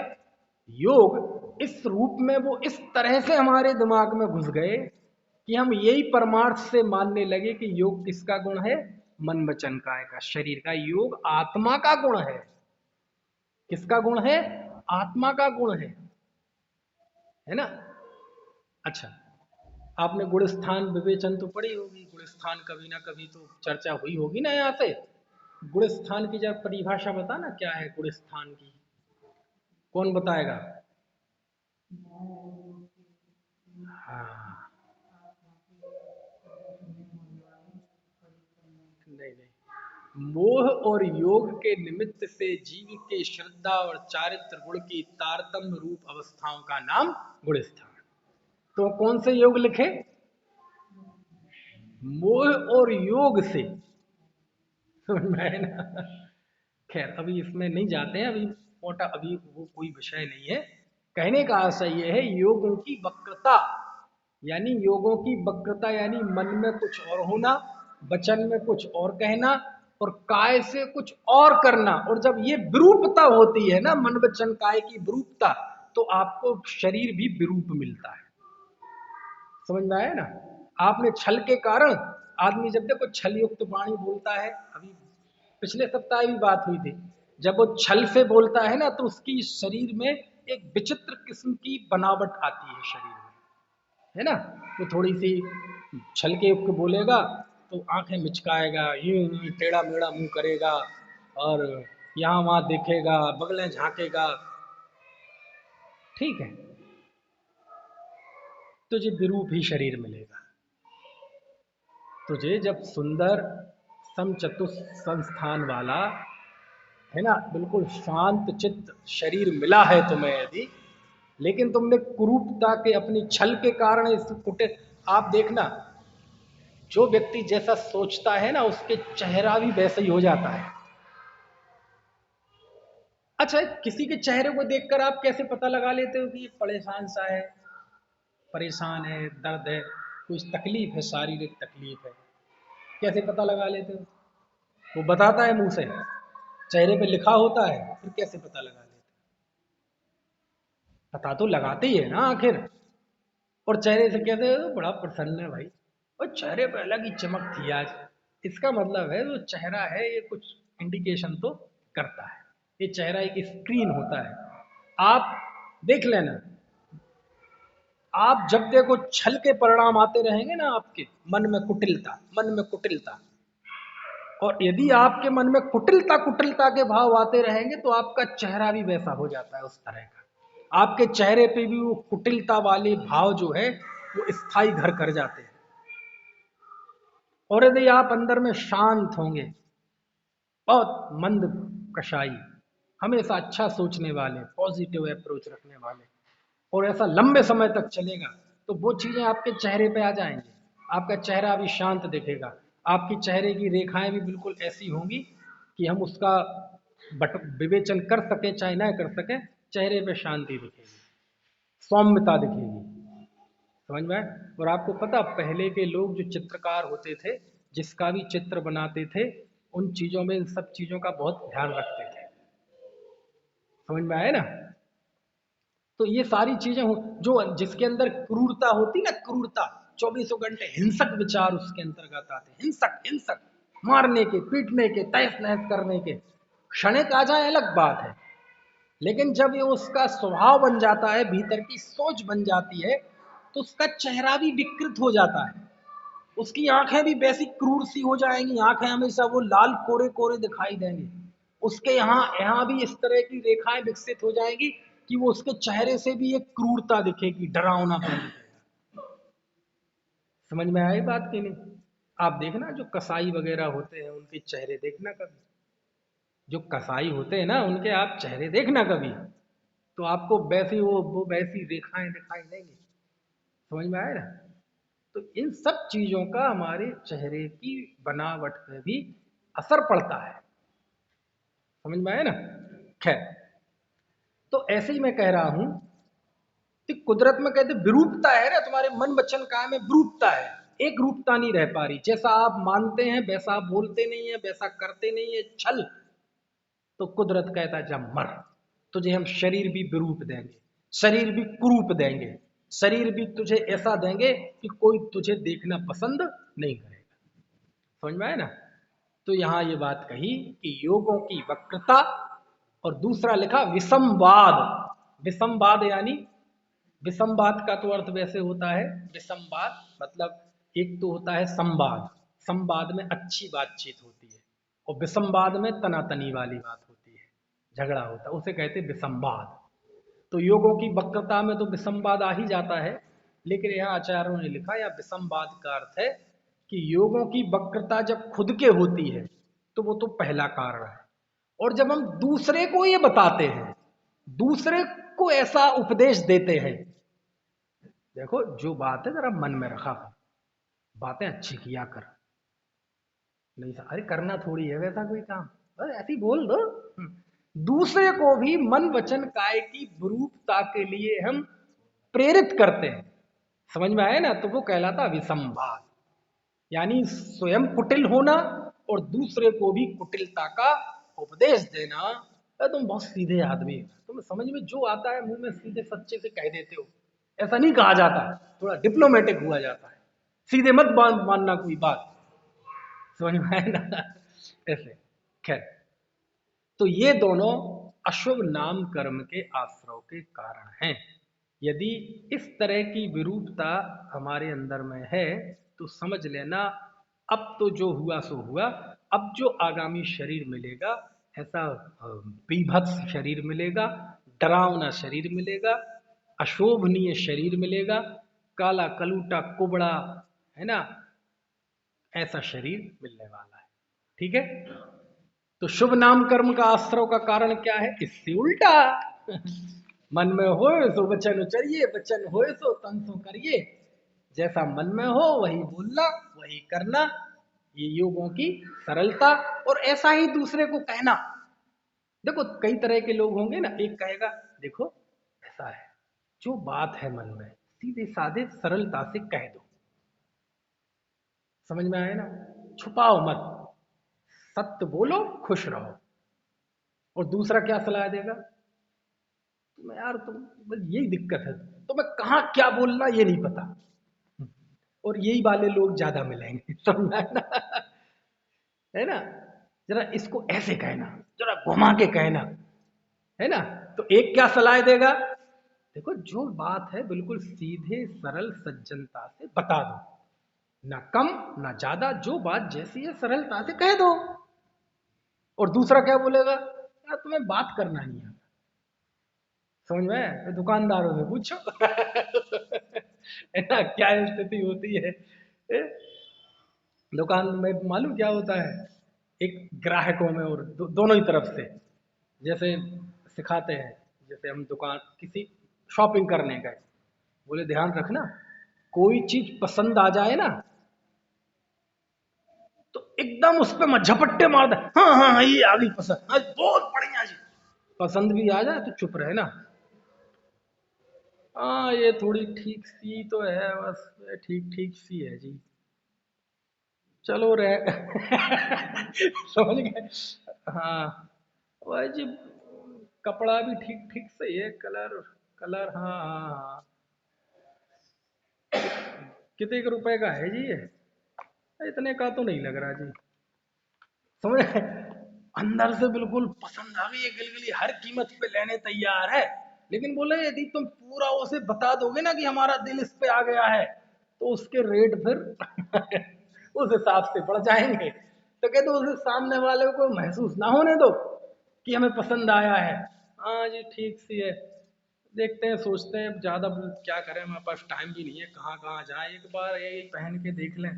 योग इस रूप में वो इस तरह से हमारे दिमाग में घुस गए कि हम यही परमार्थ से मानने लगे कि योग किसका गुण है? मन वचन काय का, शरीर का। योग आत्मा का गुण है। किसका गुण है? आत्मा का गुण है ना। अच्छा, आपने गुण स्थान विवेचन तो पढ़ी होगी। गुण स्थान कभी ना कभी तो चर्चा हुई होगी ना यहाँ से। गुण स्थान की जब परिभाषा बता ना, क्या है गुण स्थान की? कौन बताएगा? हाँ, नहीं नहीं, मोह और योग के निमित्त से जीव के श्रद्धा और चारित्र गुण की तारतम्य रूप अवस्थाओं का नाम गुण स्थान। तो कौन से योग लिखे? मोह और योग से, समझ में आए ना? खैर अभी इसमें नहीं जाते हैं, अभी मोटा अभी वो कोई विषय नहीं है। कहने का आशय ये है, योगों की वक्रता, यानी योगों की वक्रता यानी मन में कुछ और होना, वचन में कुछ और कहना, और काय से कुछ और करना। और जब ये विरूपता होती है ना, मन वचन काय की विरूपता, तो आपको शरीर भी विरूप मिलता है। समझ में आया ना? आपने छल के कारण, आदमी जब देखो छल युक्त वाणी बोलता है, अभी पिछले सप्ताह भी बात हुई थी, जब वो छल से बोलता है ना, तो उसकी शरीर में एक विचित्र किस्म की बनावट आती है शरीर में, है ना? वो थोड़ी सी छल के युक्त बोलेगा तो आंखें मिचकाएगा, यूं टेढ़ा मेढ़ा मुंह करेगा, और यहाँ वहां देखेगा, बगलें झांकेगा। ठीक है, तुझे विरूप ही शरीर मिलेगा। तुझे जब सुंदर समचतुष संस्थान वाला, है ना, बिल्कुल शांत चित्त शरीर मिला है तुम्हें यदि, लेकिन तुमने कुरूपता के अपनी छल के कारण इस कुटे, आप देखना, जो व्यक्ति जैसा सोचता है ना, उसके चेहरा भी वैसा ही हो जाता है। अच्छा, किसी के चेहरे को देखकर आप कैसे पता लगा लेते हो कि ये परेशान सा है, परेशान है, दर्द है, कुछ तकलीफ है, शारीरिक तकलीफ है? कैसे पता लगा लेते हो? वो बताता है मुंह से, चेहरे पे लिखा होता है, फिर कैसे पता लगा लेते? पता तो लगाते ही है ना आखिर। और चेहरे से कहते हैं बड़ा प्रसन्न है भाई, और चेहरे पे अलग ही चमक थी आज। इसका मतलब है वो चेहरा है, ये कुछ इंडिकेशन तो करता है। ये चेहरा एक स्क्रीन होता है। आप देख लेना, आप जब देखो छल के परिणाम आते रहेंगे ना आपके मन में, कुटिलता, मन में कुटिलता, और यदि आपके मन में कुटिलता कुटिलता के भाव आते रहेंगे, तो आपका चेहरा भी वैसा हो जाता है, उस तरह का। आपके चेहरे पे भी वो कुटिलता वाले भाव जो है वो स्थायी घर कर जाते हैं। और यदि आप अंदर में शांत होंगे, बहुत मंद कशाई, हमेशा अच्छा सोचने वाले, पॉजिटिव अप्रोच रखने वाले, और ऐसा लंबे समय तक चलेगा, तो वो चीजें आपके चेहरे पे आ जाएंगी। आपका चेहरा भी शांत दिखेगा, आपकी चेहरे की रेखाएं भी बिल्कुल ऐसी होंगी कि हम उसका विवेचन कर सके चाहे ना कर सके, चेहरे पे शांति दिखेगी, सौम्यता दिखेगी। समझ में आया? और आपको पता, पहले के लोग जो चित्रकार होते थे, जिसका भी चित्र बनाते थे, उन चीजों में, इन सब चीजों का बहुत ध्यान रखते थे। समझ में आया ना? तो ये सारी चीजें हो, जो जिसके अंदर क्रूरता होती ना, क्रूरता, 24 घंटे हिंसक विचार उसके अंतर्गत आते, हिंसक हिंसक, मारने के, पीटने के, तहस नहस करने के, क्षणिक आ जाए अलग बात है, लेकिन जब ये उसका स्वभाव बन जाता है, भीतर की सोच बन जाती है, तो उसका चेहरा भी विकृत हो जाता है। उसकी आंखें भी वैसी क्रूर सी हो जाएंगी, आंखें हमेशा वो लाल कोरे कोरे दिखाई देंगे। उसके यहाँ यहाँ भी इस तरह की रेखाएं विकसित हो जाएंगी कि वो उसके चेहरे से भी एक क्रूरता दिखेगी, डरावनापन दिखेगा। समझ में आई बात की नहीं? आप देखना, जो कसाई वगैरह होते हैं उनके चेहरे देखना कभी, जो कसाई होते हैं ना उनके आप चेहरे देखना कभी, तो आपको वैसी वो वैसी रेखाएं दिखाई देंगी। समझ में आया ना? तो इन सब चीजों का हमारे चेहरे की बनावट पे भी असर पड़ता है। समझ में आया ना? खैर, तो ऐसे ही मैं कह रहा हूं कि कुदरत में कहते विरूपता है ना, तुम्हारे मन वचन काय में विरूपता है, एक रूपता नहीं रह पा रही। जैसा आप मानते हैं वैसा आप बोलते नहीं है, वैसा करते नहीं है, छल। तो कुदरत कहता है जब मर, तुझे हम शरीर भी विरूप देंगे, शरीर भी कुरूप देंगे, शरीर भी तुझे ऐसा देंगे कि कोई तुझे देखना पसंद नहीं करेगा। समझ में आया ना? तो यहां ये बात कही कि योगों की वक्रता, और दूसरा लिखा विसंवाद। विसंवाद यानी, विसंवाद का तो अर्थ वैसे होता है, विसंवाद मतलब एक तो होता है संवाद, संवाद में अच्छी बातचीत होती है, और विसंवाद में तनातनी वाली बात होती है, झगड़ा होता है, उसे कहते हैं विसंवाद। तो योगों की वक्रता में तो विसंवाद आ ही जाता है, लेकिन यहाँ आचार्यों ने लिखा या विसंवाद का अर्थ है कि योगों की वक्रता जब खुद के होती है तो वो तो पहला कारण है, और जब हम दूसरे को ये बताते हैं, दूसरे को ऐसा उपदेश देते हैं, देखो जो बात है जरा मन में रखा कर, बातें अच्छी किया कर, नहीं अरे करना थोड़ी है वैसा कोई काम, बस ऐसे ही बोल दो। दूसरे को भी मन वचन काय की विरूपता के लिए हम प्रेरित करते हैं, समझ में आए ना, तो वो कहलाता विसंवाद, यानी स्वयं कुटिल होना और दूसरे को भी कुटिलता का उपदेश देना। अरे तुम बहुत सीधे आदमी हो, तुम्हें समझ में जो आता है मुंह में सीधे सच्चे से कह देते हो, ऐसा नहीं कहा जाता, थोड़ा डिप्लोमेटिक हुआ जाता है, सीधे मत मानना कोई बात, समझ में आए ना। ऐसे खैर, तो ये दोनों अशुभ नाम कर्म के आश्रव के कारण हैं। यदि इस तरह की विरूपता हमारे अंदर में है तो समझ लेना अब तो जो हुआ सो हुआ, अब जो आगामी शरीर मिलेगा ऐसा बीभत्स शरीर मिलेगा, डरावना शरीर मिलेगा, अशोभनीय शरीर मिलेगा, काला कलूटा कुबड़ा, है ना, ऐसा शरीर मिलने वाला है। ठीक है, तो शुभ नाम कर्म का आश्रव का कारण क्या है, इससे उल्टा मन में हो सो वचन उचरिए, वचन हो सो तन सो करिए, जैसा मन में हो वही बोलना वही करना, ये योगों की सरलता। और ऐसा ही दूसरे को कहना, देखो कई तरह के लोग होंगे ना, एक कहेगा देखो ऐसा है, जो बात है मन में सीधे साधे सरलता से कह दो, समझ में आए ना, छुपाओ मत, सत्य बोलो खुश रहो। और दूसरा क्या सलाह देगा, तुम यार तुम बस यही दिक्कत है, तुम्हें कहाँ क्या बोलना ये नहीं पता, और यही वाले लोग ज्यादा मिलेंगे, समझा ना, है ना, जरा इसको ऐसे कहना, जरा घुमा के कहना, है ना। तो एक क्या सलाह देगा, देखो जो बात है बिल्कुल सीधे सरल सज्जनता से बता दो, ना कम ना ज्यादा, जो बात जैसी है सरलता से कह दो। और दूसरा क्या बोलेगा, यार तुम्हें बात करना नहीं आता, समझ में, तो दुकानदारों से पूछो है ना क्या स्थिति होती है। दुकान में मालूम क्या होता है, एक ग्राहकों में और दोनों ही तरफ से, जैसे सिखाते हैं, जैसे हम दुकान किसी शॉपिंग करने गए, बोले ध्यान रखना कोई चीज पसंद आ जाए ना तो एकदम उस पर मत झपट्टे मार दे, हाँ हाँ हाँ ये आ गई पसंद, हाँ बहुत बढ़िया जी, पसंद भी आ जाए तो चुप रहे ना, हाँ ये थोड़ी ठीक सी तो है, बस ठीक ठीक सी है जी, चलो रह समझ गए। हाँ वह जी, कपड़ा भी ठीक ठीक सही है, कलर कलर हाँ हाँ हाँ, कितने के रुपए का है जी ये, इतने का तो नहीं लग रहा जी, समझ रहे? अंदर से बिल्कुल पसंद आ गई है, गिलगिली हर कीमत पे लेने तैयार है, लेकिन बोले यदि तुम पूरा उसे बता दोगे ना कि हमारा दिल इस पे आ गया है तो उसके रेट फिर उस हिसाब से बढ़ जाएंगे, तो कहते उसे सामने वाले को महसूस ना होने दो कि हमें पसंद आया है, हाँ जी ठीक सी है, देखते हैं सोचते हैं ज्यादा क्या करें, हमारे पास टाइम भी नहीं है, कहाँ कहाँ जाए, एक बार ये पहन के देख लें,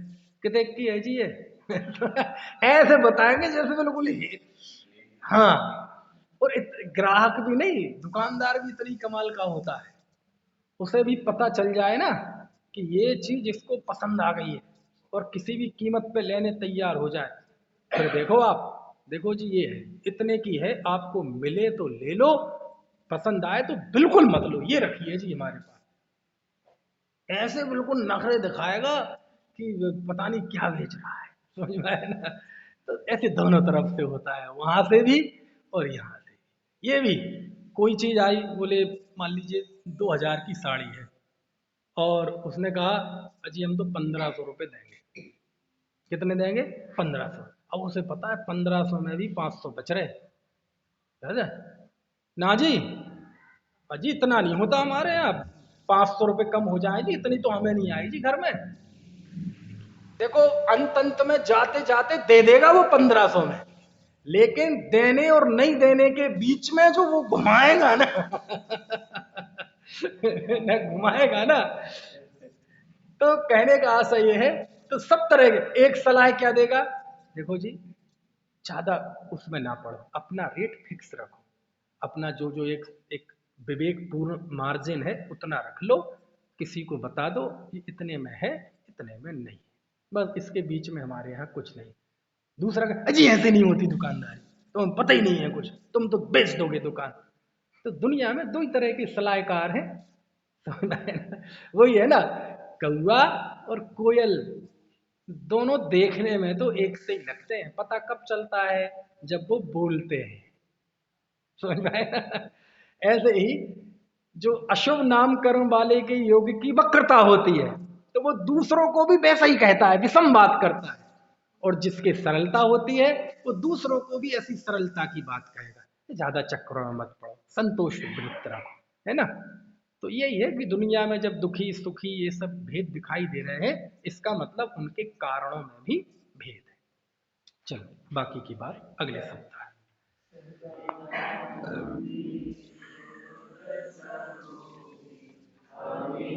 कितने की है जी ये ऐसे बताएंगे जैसे बिल्कुल ही, हाँ। और ग्राहक भी नहीं, दुकानदार भी इतनी कमाल का होता है, उसे भी पता चल जाए ना कि ये चीज इसको पसंद आ गई है और किसी भी कीमत पे लेने तैयार हो जाए, फिर देखो आप, देखो जी ये है इतने की है, आपको मिले तो ले लो, पसंद आए तो बिल्कुल मत लो, ये रखिए जी हमारे पास, ऐसे बिल्कुल नखरे दिखाएगा कि पता नहीं क्या बेच रहा है, समझ में आया ना। तो ऐसे दोनों तरफ से होता है, वहां से भी और यहाँ से भी। ये भी कोई चीज आई, बोले मान लीजिए 2000 की साड़ी है, और उसने कहा अजी हम तो 1500 रुपये देंगे, कितने देंगे, 1500, अब उसे पता है 1500 में भी 500 बच रहे, समझे? ना जी अजी इतना नहीं होता हमारे यहाँ, 500 रुपये कम हो जाए जी, इतनी तो हमें नहीं आई जी घर में, देखो अंत अंत में जाते जाते दे देगा वो 1500 में, लेकिन देने और नहीं देने के बीच में जो वो घुमाएगा ना न घुमाएगा ना, तो कहने का आशय ये है, तो सब तरह के एक सलाह क्या देगा, देखो जी ज्यादा उसमें ना पड़ो, अपना रेट फिक्स रखो, अपना जो जो एक एक विवेकपूर्ण मार्जिन है उतना रख लो, किसी को बता दो कि इतने में है, इतने में नहीं, बस इसके बीच में हमारे यहाँ कुछ नहीं। दूसरा का अजी ऐसे नहीं होती दुकानदारी, तो पता ही नहीं है कुछ, तुम तो बेच दोगे दुकान। तो दुनिया में दो ही तरह के सलाहकार हैं, समझ आए ना? वही है ना, कौआ और कोयल, दोनों देखने में तो एक से ही लगते हैं, पता कब चलता है, जब वो बोलते हैं, समझ में आया? ऐसे ही जो अशुभ नामकरण वाले के योग की वक्रता होती है, तो वो दूसरों को भी वैसा ही कहता है, विषम बात करता है, और जिसके सरलता होती है वो दूसरों को भी ऐसी सरलता की बात कहेगा। ज्यादा चक्करों में मत पड़ो, संतोष वृत्त रखो, है ना? तो यही है कि दुनिया में जब दुखी सुखी ये सब भेद दिखाई दे रहे हैं, इसका मतलब उनके कारणों में भी भेद है। चलो बाकी की बात अगले सप्ताह।